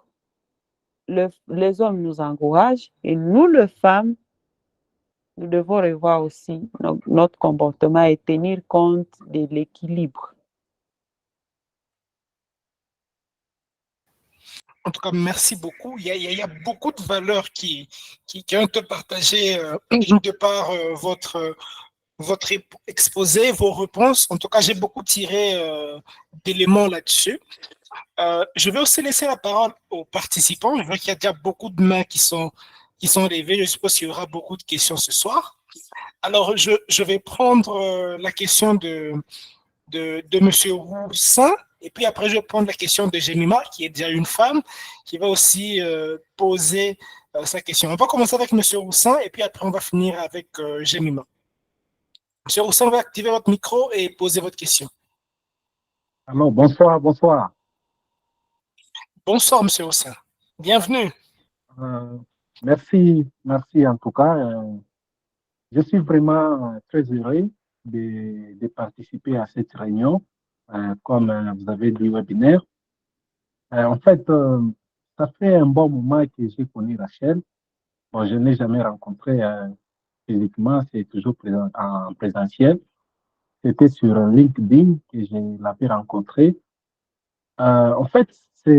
les hommes nous encouragent et nous, les femmes, nous devons revoir aussi notre comportement et tenir compte de l'équilibre. En tout cas, merci beaucoup. Il y a beaucoup de valeurs qui ont été partagées de par votre exposé, vos réponses. En tout cas, j'ai beaucoup tiré d'éléments là-dessus. Je vais aussi laisser la parole aux participants. Je vois qu'il y a déjà beaucoup de mains qui sont levées. Je suppose qu'il y aura beaucoup de questions ce soir. Alors, je vais prendre la question de M. Roussin, et puis après, je vais prendre la question de Jemima, qui est déjà une femme, qui va aussi poser sa question. On va commencer avec M. Roussin, et puis après, on va finir avec Jemima. M. Roussin, on va activer votre micro et poser votre question. Alors, bonsoir, bonsoir. Bonsoir, M. Roussin. Bienvenue. Merci, merci en tout cas. Je suis vraiment très heureux de participer à cette réunion, comme vous avez dit, webinaire. En fait, ça fait un bon moment que j'ai connu Rachel. Bon, je ne l'ai jamais rencontré physiquement, c'est toujours en présentiel. C'était sur LinkedIn que je l'avais rencontré. En fait, c'est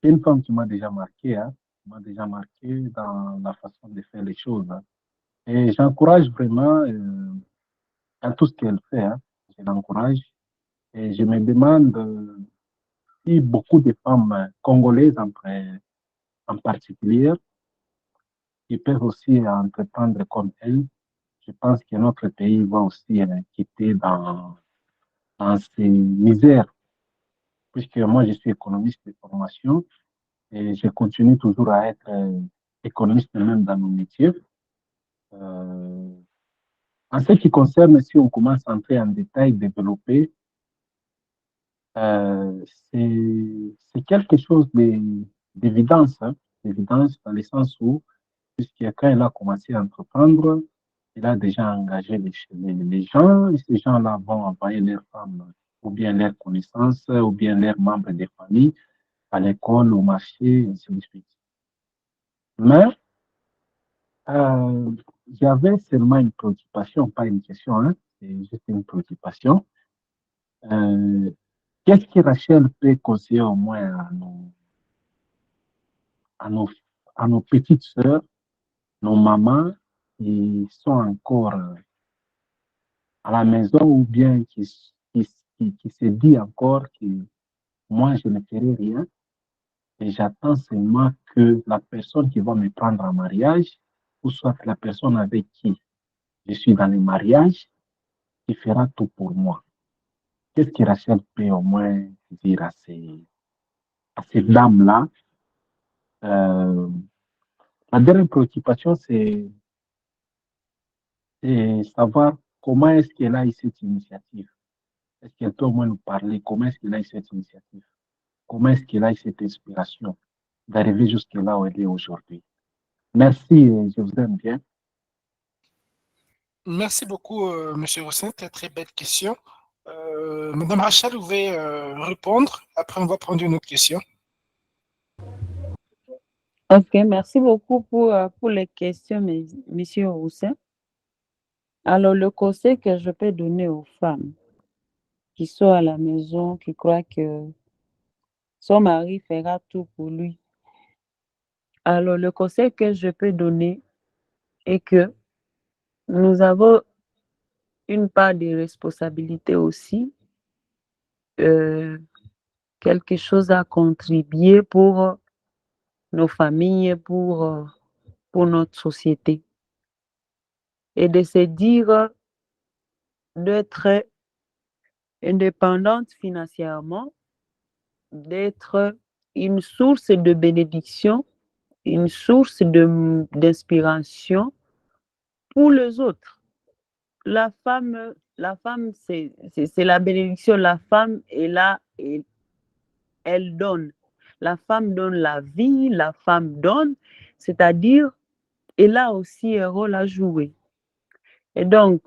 une femme qui m'a déjà marqué, hein, m'a déjà marqué dans la façon de faire les choses, hein. Et j'encourage vraiment à tout ce qu'elle fait, hein. Je l'encourage. Et je me demande si beaucoup de femmes congolaises en particulier qui peuvent aussi entreprendre comme elle. Je pense que notre pays va aussi quitter dans ces misères, puisque moi, je suis économiste de formation et je continue toujours à être économiste même dans mon métier. Euh, En ce qui concerne, si on commence à entrer en détail, développer, euh, c'est quelque chose d'évidence, hein, d'évidence dans le sens où, puisque quand il a commencé à entreprendre, il a déjà engagé les gens, et ces gens-là vont envoyer leurs femmes ou bien leurs connaissances, ou bien leurs membres des familles à l'école, au marché, et ainsi de suite. Mais j'avais seulement une préoccupation, pas une question, hein, c'est juste une préoccupation. Euh, Qu'est-ce que Rachel peut conseiller au moins à nos, à nos petites sœurs, nos mamans qui sont encore à la maison ou bien qui se dit encore que moi, je ne ferai rien et j'attends seulement que la personne qui va me prendre en mariage ou soit la personne avec qui je suis dans le mariage qui fera tout pour moi. Qu'est-ce que Rachel peut au moins dire à ces dames-là? Euh, La dernière préoccupation, c'est savoir comment est-ce qu'elle a eu cette initiative. Est-ce qu'elle peut au moins nous parler comment est-ce qu'elle a eu cette initiative? Comment est-ce qu'elle a eu cette inspiration d'arriver jusque là où elle est aujourd'hui? Merci, je vous aime bien. Merci beaucoup, M. Roussin. Très, très belle question. Madame Rachel, vous pouvez répondre. Après, on va prendre une autre question. Ok, merci beaucoup pour les questions, Monsieur Roussin. Alors, le conseil que je peux donner aux femmes qui sont à la maison, qui croient que son mari fera tout pour lui. Alors, le conseil que je peux donner est que nous avons une part de responsabilité aussi, quelque chose à contribuer pour nos familles, pour notre société. Et de se dire d'être indépendante financièrement, d'être une source de bénédiction, une source d'inspiration pour les autres. La femme, c'est la bénédiction. La femme est là et elle donne. La femme donne la vie, la femme donne, c'est-à-dire, elle a aussi un rôle à jouer. Et donc,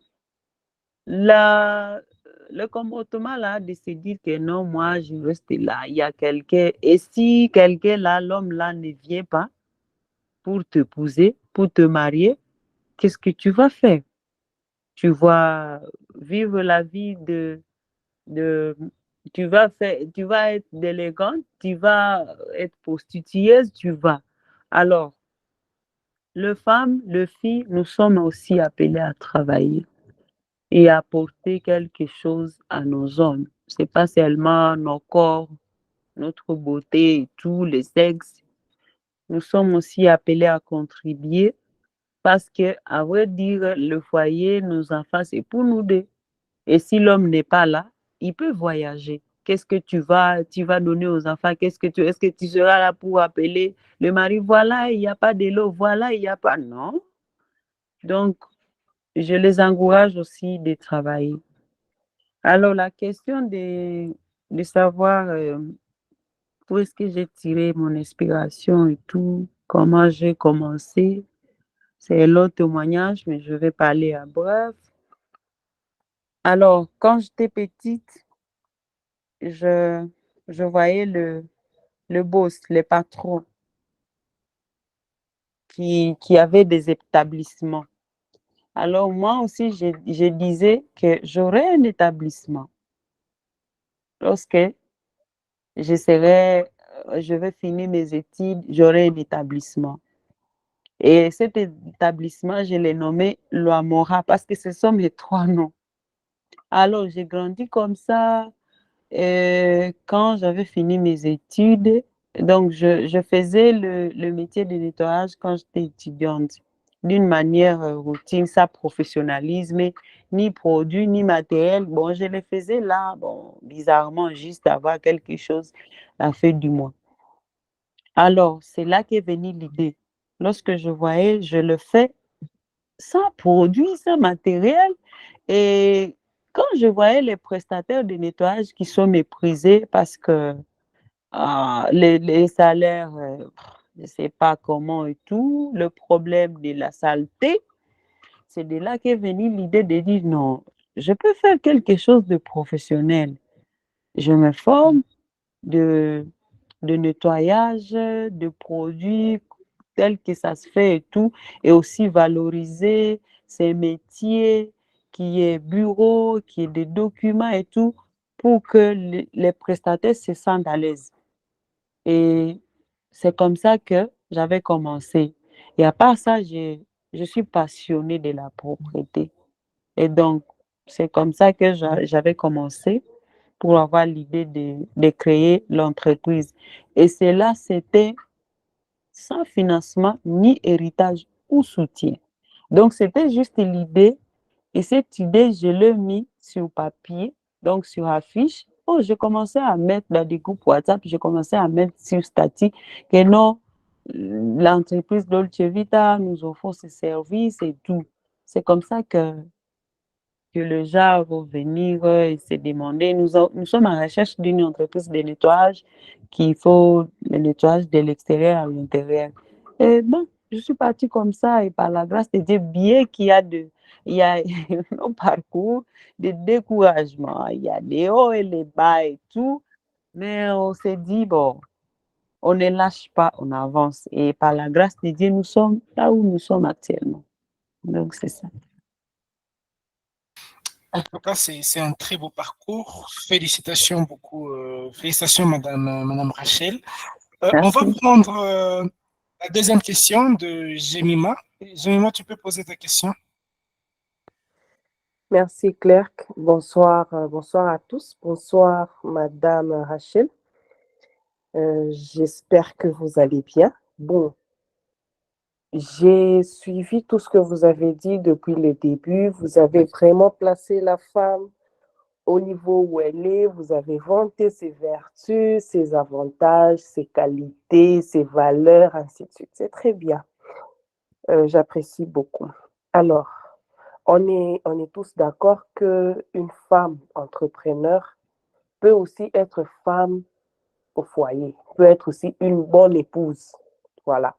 le comportement là de se dire que non, moi, je reste là, il y a quelqu'un, et si quelqu'un là, l'homme là ne vient pas pour t'épouser, pour te marier, qu'est-ce que tu vas faire? Tu vas vivre la vie de tu vas être élégante, tu vas être prostitueuse, tu vas. Alors, les femmes, les filles, nous sommes aussi appelées à travailler et à apporter quelque chose à nos hommes. C'est pas seulement nos corps, notre beauté et tout, les sexes. nous sommes aussi appelés à contribuer parce que, à vrai dire, le foyer, nos enfants, c'est pour nous deux. Et si l'homme n'est pas là, il peut voyager. Qu'est-ce que tu vas donner aux enfants? Est-ce que tu seras là pour appeler le mari? Voilà, il n'y a pas de l'eau. Voilà, il n'y a pas. Non. Donc, je les encourage aussi de travailler. Alors, la question de savoir où est-ce que j'ai tiré mon inspiration et tout, comment j'ai commencé, c'est un long témoignage, mais je vais parler à bref. Alors, quand j'étais petite, je, je voyais le boss, les patrons qui avaient des établissements. Alors, moi aussi, je disais que j'aurais un établissement lorsque je vais finir mes études, j'aurai un établissement. Et cet établissement, je l'ai nommé Loamora parce que ce sont mes trois noms. Alors, j'ai grandi comme ça. Quand j'avais fini mes études, donc je faisais le métier de nettoyage quand j'étais étudiante d'une manière routine, sans professionnalisme, ni produit, ni matériel. Bon, je le faisais là, bon, bizarrement, juste avoir quelque chose à la fin du mois. Alors, c'est là qu'est venue l'idée. Lorsque je voyais, je le fais sans produit, sans matériel. Et quand je voyais les prestataires de nettoyage qui sont méprisés parce que les salaires, je ne sais pas comment et tout, le problème de la saleté, c'est de là qu'est venue l'idée de dire non, je peux faire quelque chose de professionnel. Je me forme de, de nettoyage, de produits tels que ça se fait et tout, et aussi valoriser ces métiers qui est bureau, qui est des documents et tout, pour que les prestataires se sentent à l'aise. Et c'est comme ça que j'avais commencé. Et à part ça, je suis passionnée de la propreté. Et donc, c'est comme ça que j'avais commencé pour avoir l'idée de créer l'entreprise. Et cela, c'était sans financement, ni héritage ou soutien. Donc, c'était juste l'idée. Et cette idée, je l'ai mis sur papier, donc sur affiche. Oh, je commençais à mettre dans des groupes WhatsApp, je commençais à mettre sur statut que non, l'entreprise Dolce Vita nous offre ses services et tout. C'est comme ça que les gens vont venir et se demander. Nous sommes en recherche d'une entreprise de nettoyage qui faut le nettoyage de l'extérieur à l'intérieur. Et bon, je suis partie comme ça et par la grâce de Dieu, bien qu'il y a il y a un parcours de découragement, il y a des hauts et les bas et tout, mais on s'est dit, bon, on ne lâche pas, on avance. Et par la grâce de Dieu, nous sommes là où nous sommes actuellement. Donc, c'est ça. En tout cas, c'est un très beau parcours. Félicitations beaucoup. Félicitations, Madame Rachel. On va Merci. prendre la deuxième question de Jemima. Jemima, tu peux poser ta question. Merci Claire. Bonsoir, bonsoir à tous. Bonsoir Madame Rachel. J'espère que vous allez bien. Bon, j'ai suivi tout ce que vous avez dit depuis le début. Vous avez vraiment placé la femme au niveau où elle est. Vous avez vanté ses vertus, ses avantages, ses qualités, ses valeurs, ainsi de suite. C'est très bien. J'apprécie beaucoup. Alors, on est tous d'accord qu'une femme entrepreneur peut aussi être femme au foyer, peut être aussi une bonne épouse. Voilà.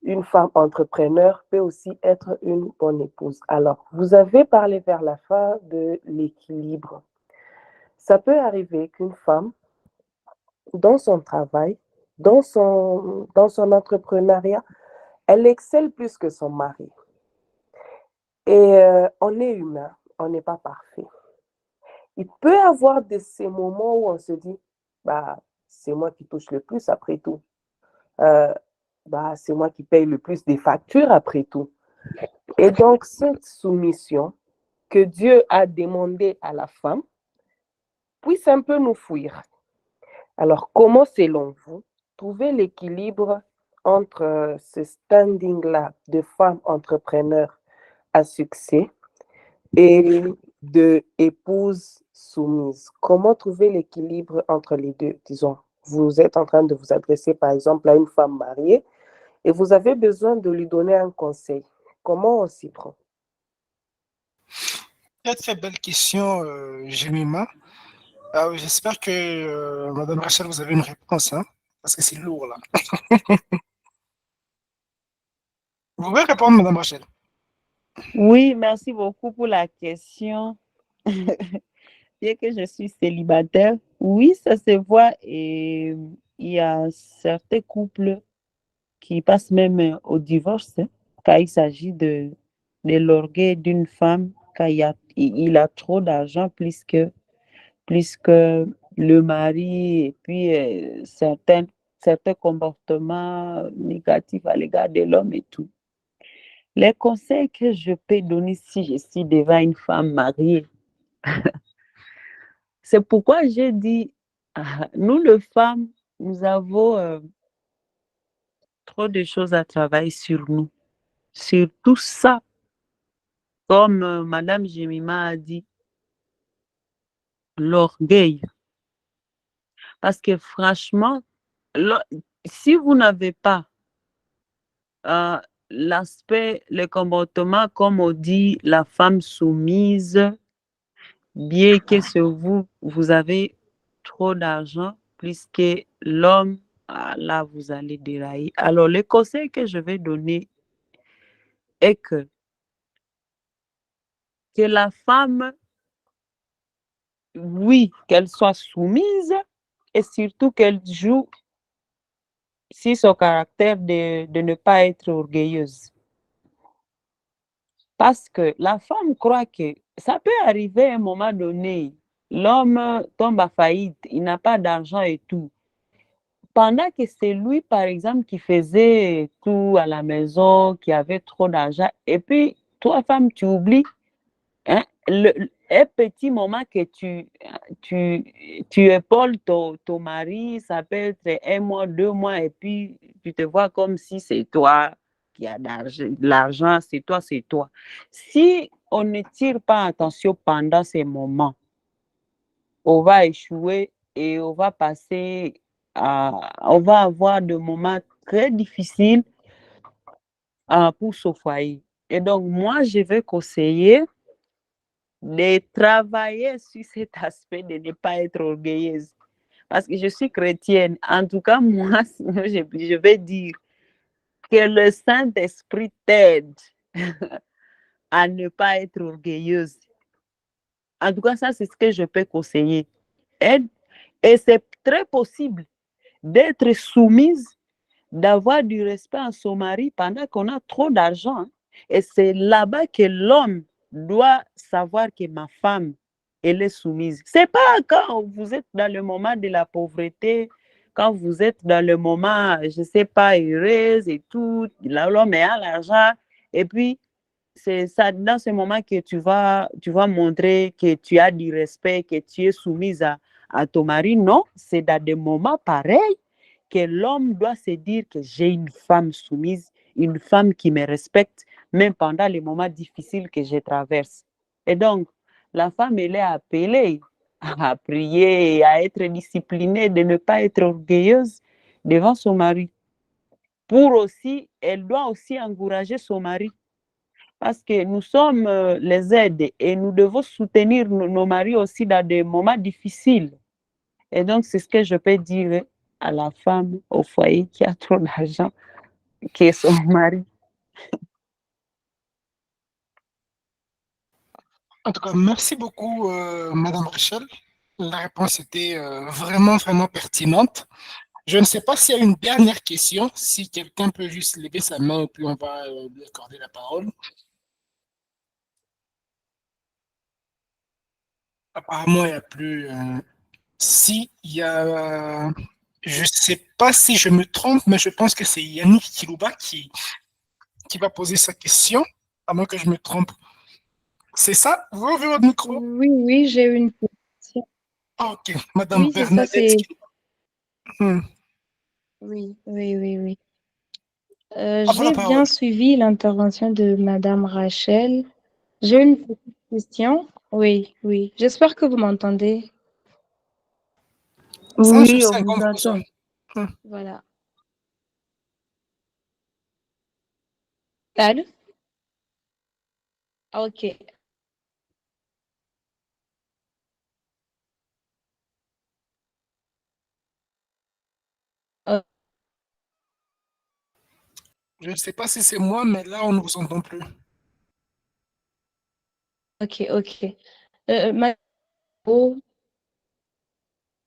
Une femme entrepreneur peut aussi être une bonne épouse. Alors, vous avez parlé vers la fin de l'équilibre. Ça peut arriver qu'une femme, dans son travail, dans son entrepreneuriat, elle excelle plus que son mari. Et on est humain, on n'est pas parfait. Il peut y avoir ces moments où on se dit, bah, c'est moi qui touche le plus après tout. Bah, c'est moi qui paye le plus des factures après tout. Et donc, cette soumission que Dieu a demandée à la femme puisse un peu nous fuir. Alors, comment, selon vous, trouver l'équilibre entre ce standing-là de femmes entrepreneurs à succès et de épouses soumises? Comment trouver l'équilibre entre les deux? Disons, vous êtes en train de vous adresser par exemple à une femme mariée et vous avez besoin de lui donner un conseil. Comment on s'y prend? Très très belle question, Jemima. J'espère que Madame Rachel, vous avez une réponse, hein, parce que c'est lourd là. Vous pouvez répondre, Madame Rachel. Oui, merci beaucoup pour la question. Bien que je suis célibataire, oui, ça se voit et il y a certains couples qui passent même au divorce quand il s'agit de l'orgueil d'une femme, quand il a trop d'argent plus que le mari et puis certains comportements négatifs à l'égard de l'homme et tout. Les conseils que je peux donner si je suis devant une femme mariée, c'est pourquoi j'ai dit, nous les femmes, nous avons trop de choses à travailler sur nous. Sur tout ça, comme Madame Jemima a dit, l'orgueil. Parce que franchement, si vous n'avez pas l'aspect, le comportement, comme on dit, la femme soumise, bien que c'est vous avez trop d'argent, plus que l'homme, là, vous allez dérailler. Alors, le conseil que je vais donner est que la femme, oui, qu'elle soit soumise et surtout qu'elle joue sur son caractère de ne pas être orgueilleuse. Parce que la femme croit que ça peut arriver à un moment donné, l'homme tombe à faillite, il n'a pas d'argent et tout. Pendant que c'est lui, par exemple, qui faisait tout à la maison, qui avait trop d'argent, et puis toi, femme, tu oublies, hein, un petit moment que tu épaules ton mari, ça peut être 1 mois, 2 mois, et puis tu te vois comme si c'est toi qui as de l'argent, c'est toi, c'est toi. Si on ne tire pas attention pendant ces moments, on va échouer et on va on va avoir des moments très difficiles pour ce foyer. Et donc, moi, je vais conseiller de travailler sur cet aspect de ne pas être orgueilleuse. Parce que je suis chrétienne. En tout cas, moi, je vais dire que le Saint-Esprit t'aide à ne pas être orgueilleuse. En tout cas, ça, c'est ce que je peux conseiller. Et c'est très possible d'être soumise, d'avoir du respect à son mari pendant qu'on a trop d'argent. Et c'est là-bas que l'homme doit savoir que ma femme, elle est soumise. Ce n'est pas quand vous êtes dans le moment de la pauvreté, quand vous êtes dans le moment, je ne sais pas, heureuse et tout, l'homme a l'argent. Et puis, c'est ça, dans ce moment que tu vas montrer que tu as du respect, que tu es soumise à ton mari. Non, c'est dans des moments pareils que l'homme doit se dire que j'ai une femme soumise, une femme qui me respecte, même pendant les moments difficiles que je traverse. Et donc, la femme, elle est appelée à prier, à être disciplinée, de ne pas être orgueilleuse devant son mari. Pour aussi, elle doit aussi encourager son mari. Parce que nous sommes les aides et nous devons soutenir nos maris aussi dans des moments difficiles. Et donc, c'est ce que je peux dire à la femme au foyer qui a trop d'argent, qui est son mari. En tout cas, merci beaucoup, Madame Rachel. La réponse était vraiment, vraiment pertinente. Je ne sais pas s'il y a une dernière question, si quelqu'un peut juste lever sa main et puis on va lui accorder la parole. Apparemment, il n'y a plus. Si, il y a. Je ne sais pas si je me trompe, mais je pense que c'est Yannick Kilouba qui va poser sa question, à moins que je me trompe. C'est ça? Vous ouvrez votre micro? Oui, oui, j'ai une question. Ah, ok. Madame Oui, c'est ça, Bernadette c'est... Kilouba. Hmm. Oui, oui, oui, oui. À vous la J'ai bien parole. suivi l'intervention de Madame Rachel. J'ai une petite question. Oui, oui. J'espère que vous m'entendez. Ça, je Oui, on sais vous comme besoin. attend. Voilà. Allô? Ok. Euh, Je ne sais pas si c'est moi, mais là, on ne vous entend plus. ok, ok. Ma- oh,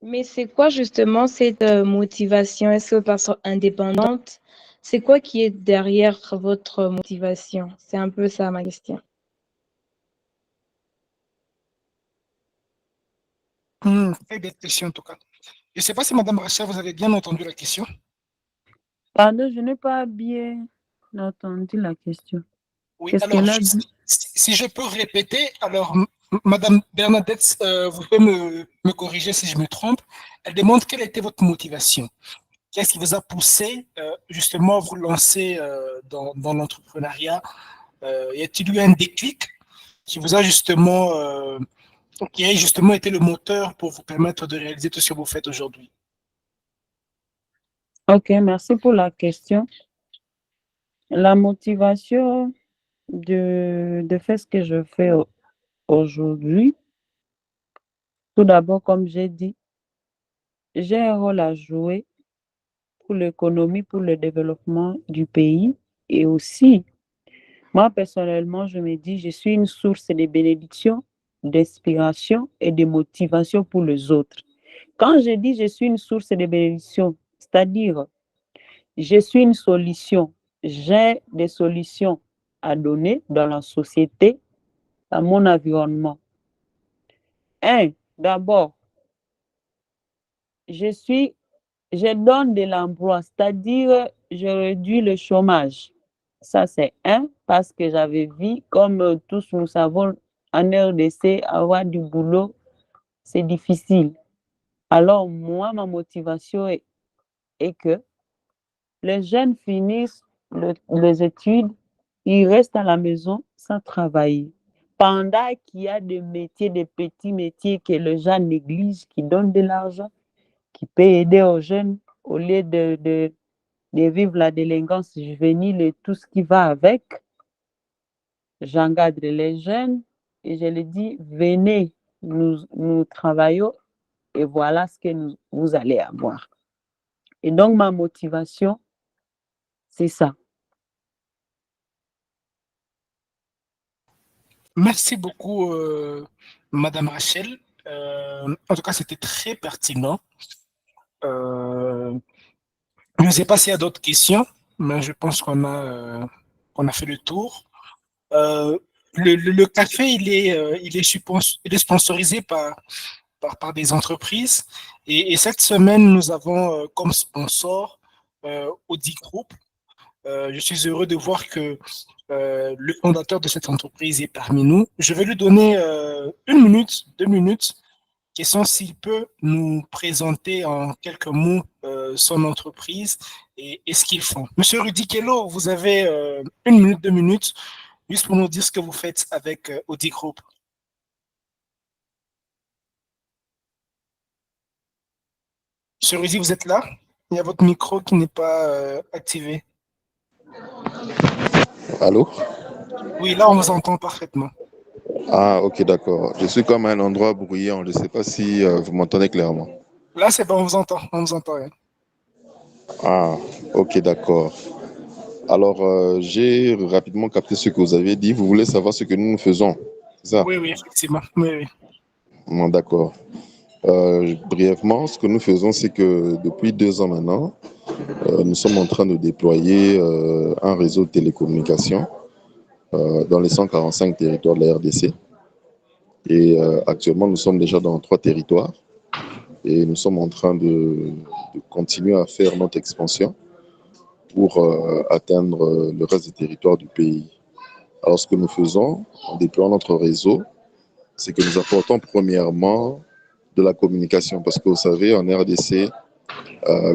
mais c'est quoi justement cette motivation? Est-ce que personne indépendante? C'est quoi qui est derrière votre motivation? C'est un peu ça ma question. Très belle question, en tout cas. Je ne sais pas si Madame Rachel, vous avez bien entendu la question. Pardon, je n'ai pas bien entendu la question. Oui, Qu'est-ce alors, qu'elle a dit? si je peux répéter, alors, Madame Bernadette, vous pouvez me corriger si je me trompe. Elle demande quelle était votre motivation. Qu'est-ce qui vous a poussé justement à vous lancer dans l'entrepreneuriat? Y a-t-il eu un déclic qui vous a justement, qui a justement été le moteur pour vous permettre de réaliser tout ce que vous faites aujourd'hui? Ok, merci pour la question. La motivation de faire ce que je fais aujourd'hui, tout d'abord, comme j'ai dit, j'ai un rôle à jouer pour l'économie, pour le développement du pays. Et aussi, moi, personnellement, je me dis, je suis une source de bénédiction, d'inspiration et de motivation pour les autres. Quand je dis je suis une source de bénédiction, c'est-à-dire je suis une solution, j'ai des solutions à donner dans la société, dans mon environnement. D'abord, je suis, je donne de l'emploi, c'est-à-dire je réduis le chômage. Ça, c'est parce que j'avais vu, comme tous nous savons, en RDC, avoir du boulot, c'est difficile. Alors, moi, ma motivation est que les jeunes finissent les études, ils restent à la maison sans travailler. Pendant qu'il y a des métiers, des petits métiers que les gens négligent, qui donnent de l'argent, qui peut aider aux jeunes au lieu de vivre la délinquance juvénile et tout ce qui va avec. J'encadre les jeunes et je leur dis, venez, nous travaillons et voilà ce que vous allez avoir. Et donc, ma motivation, c'est ça. Merci beaucoup, Madame Rachel. En tout cas, c'était très pertinent. Euh, je ne sais pas s'il y a d'autres questions, mais je pense qu'on a fait le tour. Euh, le café, il est sponsorisé par des entreprises. Et cette semaine, nous avons comme sponsor Audi Group. Je suis heureux de voir que le fondateur de cette entreprise est parmi nous. Je vais lui donner 1 minute, 2 minutes, question s'il peut nous présenter en quelques mots son entreprise et ce qu'ils font. Monsieur Rudy Kello, vous avez 1 minute, 2 minutes, juste pour nous dire ce que vous faites avec Audi Group. Monsieur Rudy, vous êtes là? Il y a votre micro qui n'est pas activé. Allô? Oui, là, on vous entend parfaitement. Ah, ok, d'accord. Je suis comme à un endroit bruyant. Je ne sais pas si vous m'entendez clairement. Là, c'est bon, on vous entend. On vous entend. Hein. Ah, ok, d'accord. Alors, j'ai rapidement capté ce que vous avez dit. Vous voulez savoir ce que nous faisons, c'est ça? Oui, oui, effectivement. Oui, oui. Bon, d'accord. Brièvement, ce que nous faisons, c'est que depuis 2 ans maintenant, nous sommes en train de déployer un réseau de télécommunications dans les 145 territoires de la RDC. Et actuellement, nous sommes déjà dans 3 territoires. Et nous sommes en train de continuer à faire notre expansion pour atteindre le reste des territoires du pays. Alors, ce que nous faisons en déployant notre réseau, c'est que nous apportons premièrement de la communication. Parce que vous savez, en RDC,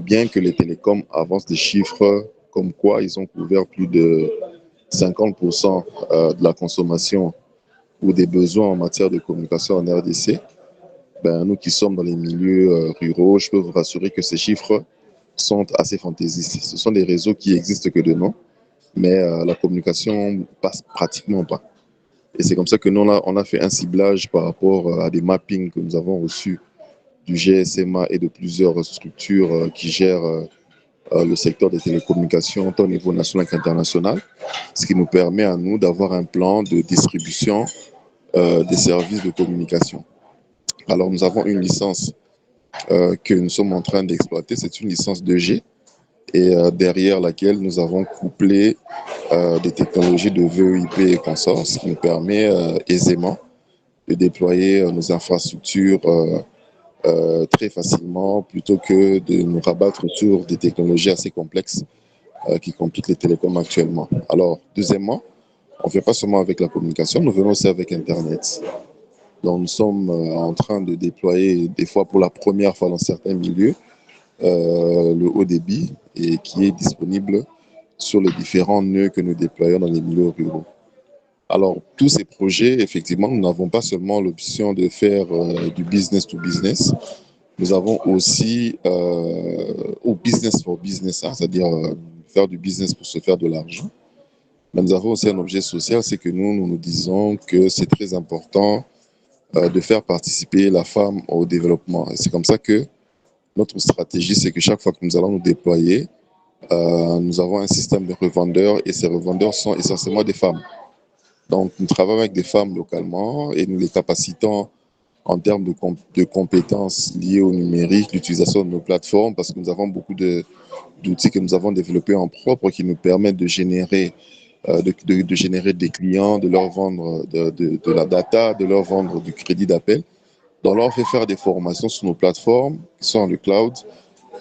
bien que les télécoms avancent des chiffres comme quoi ils ont couvert plus de 50% de la consommation ou des besoins en matière de communication en RDC. Nous qui sommes dans les milieux ruraux, je peux vous rassurer que ces chiffres sont assez fantaisistes. Ce sont des réseaux qui existent que de nom, mais la communication passe pratiquement pas. Et c'est comme ça que nous, on a fait un ciblage par rapport à des mappings que nous avons reçus du GSMA et de plusieurs structures qui gèrent le secteur des télécommunications, tant au niveau national qu'international, ce qui nous permet à nous d'avoir un plan de distribution des services de communication. Alors, nous avons une licence que nous sommes en train d'exploiter, c'est une licence 2G, et derrière laquelle nous avons couplé des technologies de VoIP et consorts, ce qui nous permet aisément de déployer nos infrastructures très facilement plutôt que de nous rabattre sur des technologies assez complexes qui compliquent les télécoms actuellement. Alors, deuxièmement, on ne fait pas seulement avec la communication, nous venons aussi avec Internet. Donc, nous sommes en train de déployer, des fois pour la première fois dans certains milieux, le haut débit et qui est disponible sur les différents nœuds que nous déployons dans les milieux ruraux. Alors, tous ces projets, effectivement, nous n'avons pas seulement l'option de faire du business to business, nous avons aussi au business for business, hein, c'est-à-dire faire du business pour se faire de l'argent. Mais nous avons aussi un objet social, c'est que nous disons que c'est très important de faire participer la femme au développement. Et c'est comme ça que notre stratégie, c'est que chaque fois que nous allons nous déployer, nous avons un système de revendeurs et ces revendeurs sont essentiellement des femmes. Donc, nous travaillons avec des femmes localement et nous les capacitons en termes de compétences liées au numérique, l'utilisation de nos plateformes, parce que nous avons beaucoup d'outils que nous avons développés en propre qui nous permettent de générer, de générer des clients, de leur vendre de la data, de leur vendre du crédit d'appel. Donc, on leur fait faire des formations sur nos plateformes qui sont dans le cloud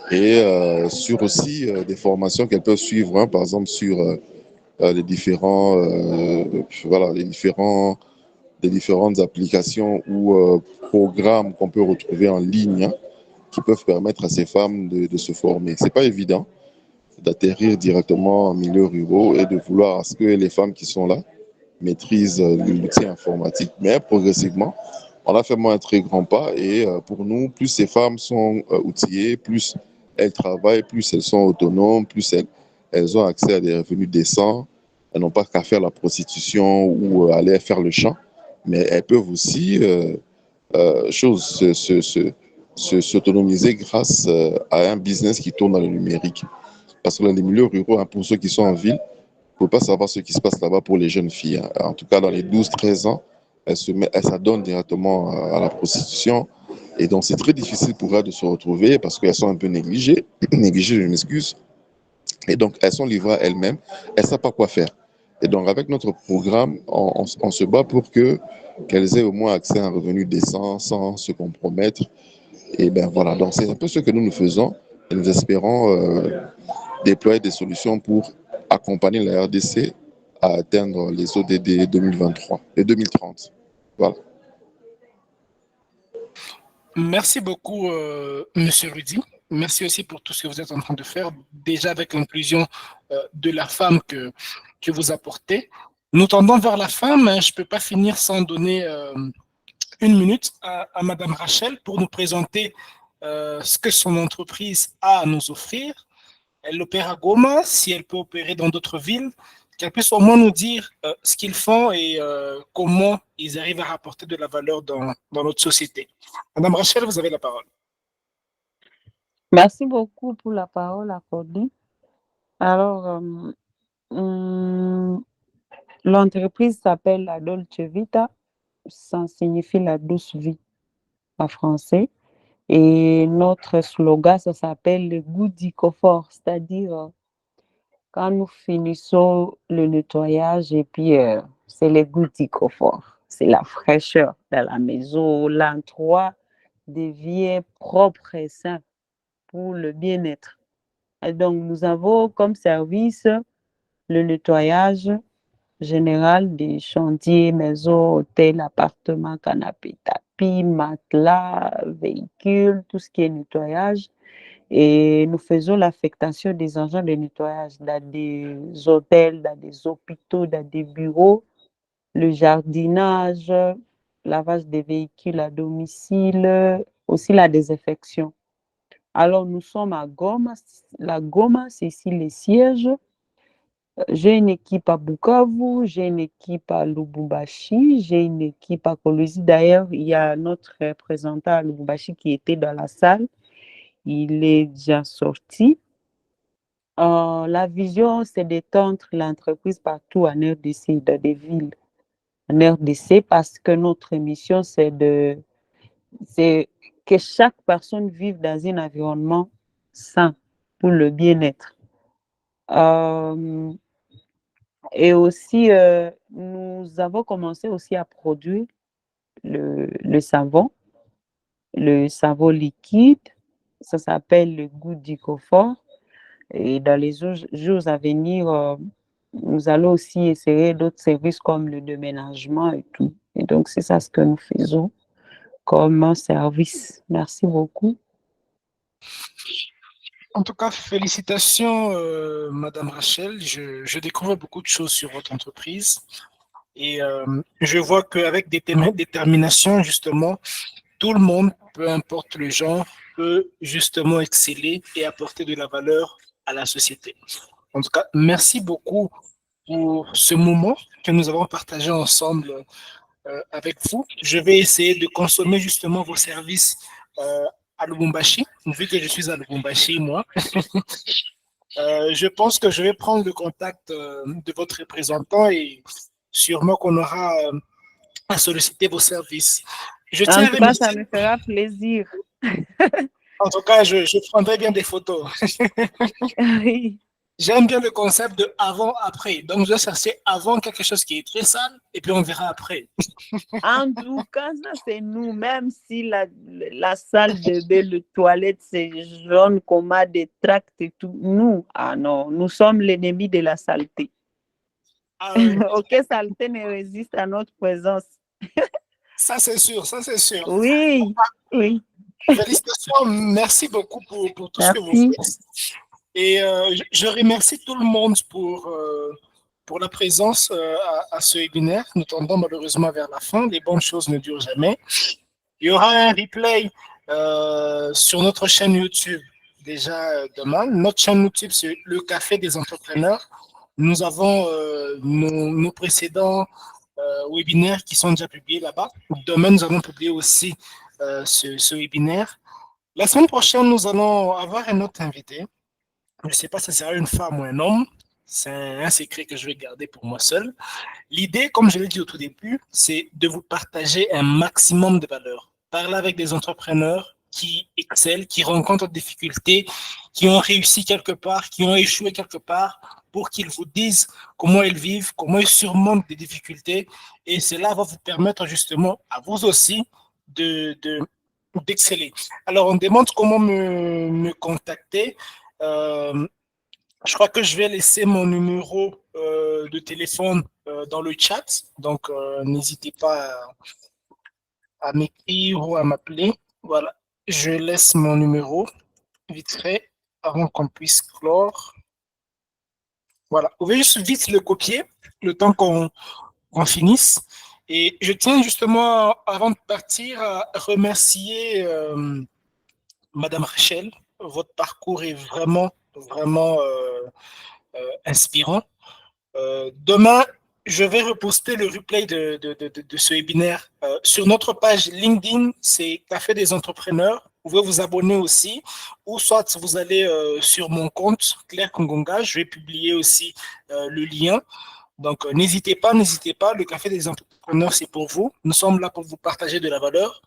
et sur aussi des formations qu'elles peuvent suivre, hein, par exemple sur les différents, voilà, les différentes applications ou programmes qu'on peut retrouver en ligne, hein, qui peuvent permettre à ces femmes de se former. C'est pas évident d'atterrir directement en milieu ruraux et de vouloir à ce que les femmes qui sont là maîtrisent l'outil informatique. Mais progressivement, on a fait un très grand pas et pour nous, plus ces femmes sont outillées, plus elles travaillent, plus elles sont autonomes, plus elles ont accès à des revenus décents. Elles n'ont pas qu'à faire la prostitution ou aller faire le champ, mais elles peuvent aussi s'autonomiser grâce à un business qui tourne dans le numérique. Parce que dans les milieux ruraux, hein, pour ceux qui sont en ville, il ne faut pas savoir ce qui se passe là-bas pour les jeunes filles, hein. En tout cas, dans les 12-13 ans, elles s'adonnent directement à la prostitution. Et donc, c'est très difficile pour elles de se retrouver parce qu'elles sont un peu négligées, négligées, je m'excuse. Et donc, elles sont livrées à elles-mêmes. Elles ne savent pas quoi faire. Et donc, avec notre programme, on se bat pour qu'elles aient au moins accès à un revenu décent sans se compromettre. Et bien voilà, donc c'est un peu ce que nous faisons. Et nous espérons déployer des solutions pour accompagner la RDC à atteindre les ODD 2023 et 2030. Voilà. Merci beaucoup, Monsieur Rudy. Merci aussi pour tout ce que vous êtes en train de faire, déjà avec l'inclusion de la femme que vous apportez. Nous tendons vers la fin, mais je ne peux pas finir sans donner une minute à Madame Rachel pour nous présenter ce que son entreprise a à nous offrir. Elle opère à Goma, si elle peut opérer dans d'autres villes, qu'elle puisse au moins nous dire ce qu'ils font et comment ils arrivent à rapporter de la valeur dans notre société. Madame Rachel, vous avez la parole. Merci beaucoup pour la parole accordée. Alors, l'entreprise s'appelle la Dolce Vita, ça signifie la douce vie en français. Et notre slogan, ça s'appelle le goût du confort, c'est-à-dire quand nous finissons le nettoyage et puis c'est le goût du confort, c'est la fraîcheur dans la maison, l'endroit devient propre et sain pour le bien-être. Et donc, nous avons comme service le nettoyage général des chantiers, maisons, hôtels, appartements, canapés, tapis, matelas, véhicules, tout ce qui est nettoyage. Et nous faisons l'affectation des engins de nettoyage dans des hôtels, dans des hôpitaux, dans des bureaux, le jardinage, lavage des véhicules à domicile, aussi la désinfection. Alors, nous sommes à Goma. La Goma, c'est ici les sièges. J'ai une équipe à Bukavu, j'ai une équipe à Lubumbashi, j'ai une équipe à Kolwezi. D'ailleurs, il y a notre représentant à Lubumbashi qui était dans la salle. Il est déjà sorti. La vision, c'est d'étendre l'entreprise partout en RDC, dans des villes en RDC, parce que notre mission, c'est que chaque personne vive dans un environnement sain pour le bien-être. Et aussi, nous avons commencé aussi à produire le savon liquide. Ça s'appelle le goût du confort. Et dans les jours à venir, nous allons aussi essayer d'autres services comme le déménagement et tout. Et donc, c'est ça ce que nous faisons comme un service. Merci beaucoup. En tout cas, félicitations, Madame Rachel. Je découvre beaucoup de choses sur votre entreprise et je vois qu'avec détermination, justement, tout le monde, peu importe le genre, peut justement exceller et apporter de la valeur à la société. En tout cas, merci beaucoup pour ce moment que nous avons partagé ensemble avec vous. Je vais essayer de consommer justement vos services à Lubumbashi, vu que je suis à Lubumbashi, moi. Je pense que je vais prendre le contact de votre représentant et sûrement qu'on aura à solliciter vos services. Je En tiens à tout cas, ça remercier. me fera plaisir. En tout cas, je prendrai bien des photos. Oui. J'aime bien le concept de avant-après. Donc, je dois chercher avant quelque chose qui est très sale et puis on verra après. En tout cas, ça, c'est nous. Même si la salle de bain, le toilette, c'est jaune, qu'on a des tracts et tout. Nous, ah non, nous sommes l'ennemi de la saleté. Ah oui. Aucune saleté ne résiste à notre présence. Ça, c'est sûr, ça, c'est sûr. Oui, oui. Félicitations, merci beaucoup pour tout ce que vous Merci. faites. Et je remercie tout le monde pour la présence à ce webinaire. Nous tendons malheureusement vers la fin. Les bonnes choses ne durent jamais. Il y aura un replay sur notre chaîne YouTube déjà demain. Notre chaîne YouTube, c'est le Café des entrepreneurs. Nous avons nos précédents webinaires qui sont déjà publiés là-bas. Demain, nous allons publier aussi ce webinaire. La semaine prochaine, nous allons avoir un autre invité. Je ne sais pas si ce sera une femme ou un homme. C'est un secret que je vais garder pour moi seul. L'idée, comme je l'ai dit au tout début, c'est de vous partager un maximum de valeur. Parler avec des entrepreneurs qui excellent, qui rencontrent des difficultés, qui ont réussi quelque part, qui ont échoué quelque part, pour qu'ils vous disent comment ils vivent, comment ils surmontent des difficultés. Et cela va vous permettre justement à vous aussi d'exceller. Alors, on demande comment me contacter. Je crois que je vais laisser mon numéro de téléphone dans le chat. Donc, n'hésitez pas à m'écrire ou à m'appeler. Voilà, je laisse mon numéro vite fait avant qu'on puisse clore. Voilà, vous pouvez juste vite le copier le temps qu'on finisse. Et je tiens justement, avant de partir, à remercier Madame Rachel. Votre parcours est vraiment, vraiment inspirant. Demain, je vais reposter le replay de ce webinaire sur notre page LinkedIn, c'est Café des entrepreneurs. Vous pouvez vous abonner aussi, ou soit vous allez sur mon compte Claire Kongonga, je vais publier aussi le lien. Donc, n'hésitez pas, le Café des entrepreneurs, c'est pour vous. Nous sommes là pour vous partager de la valeur.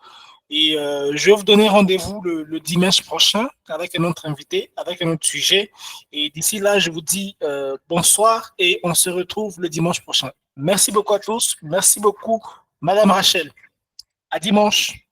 Et je vais vous donner rendez-vous le dimanche prochain avec un autre invité, avec un autre sujet. Et d'ici là, je vous dis bonsoir et on se retrouve le dimanche prochain. Merci beaucoup à tous. Merci beaucoup, Madame Rachel. À dimanche.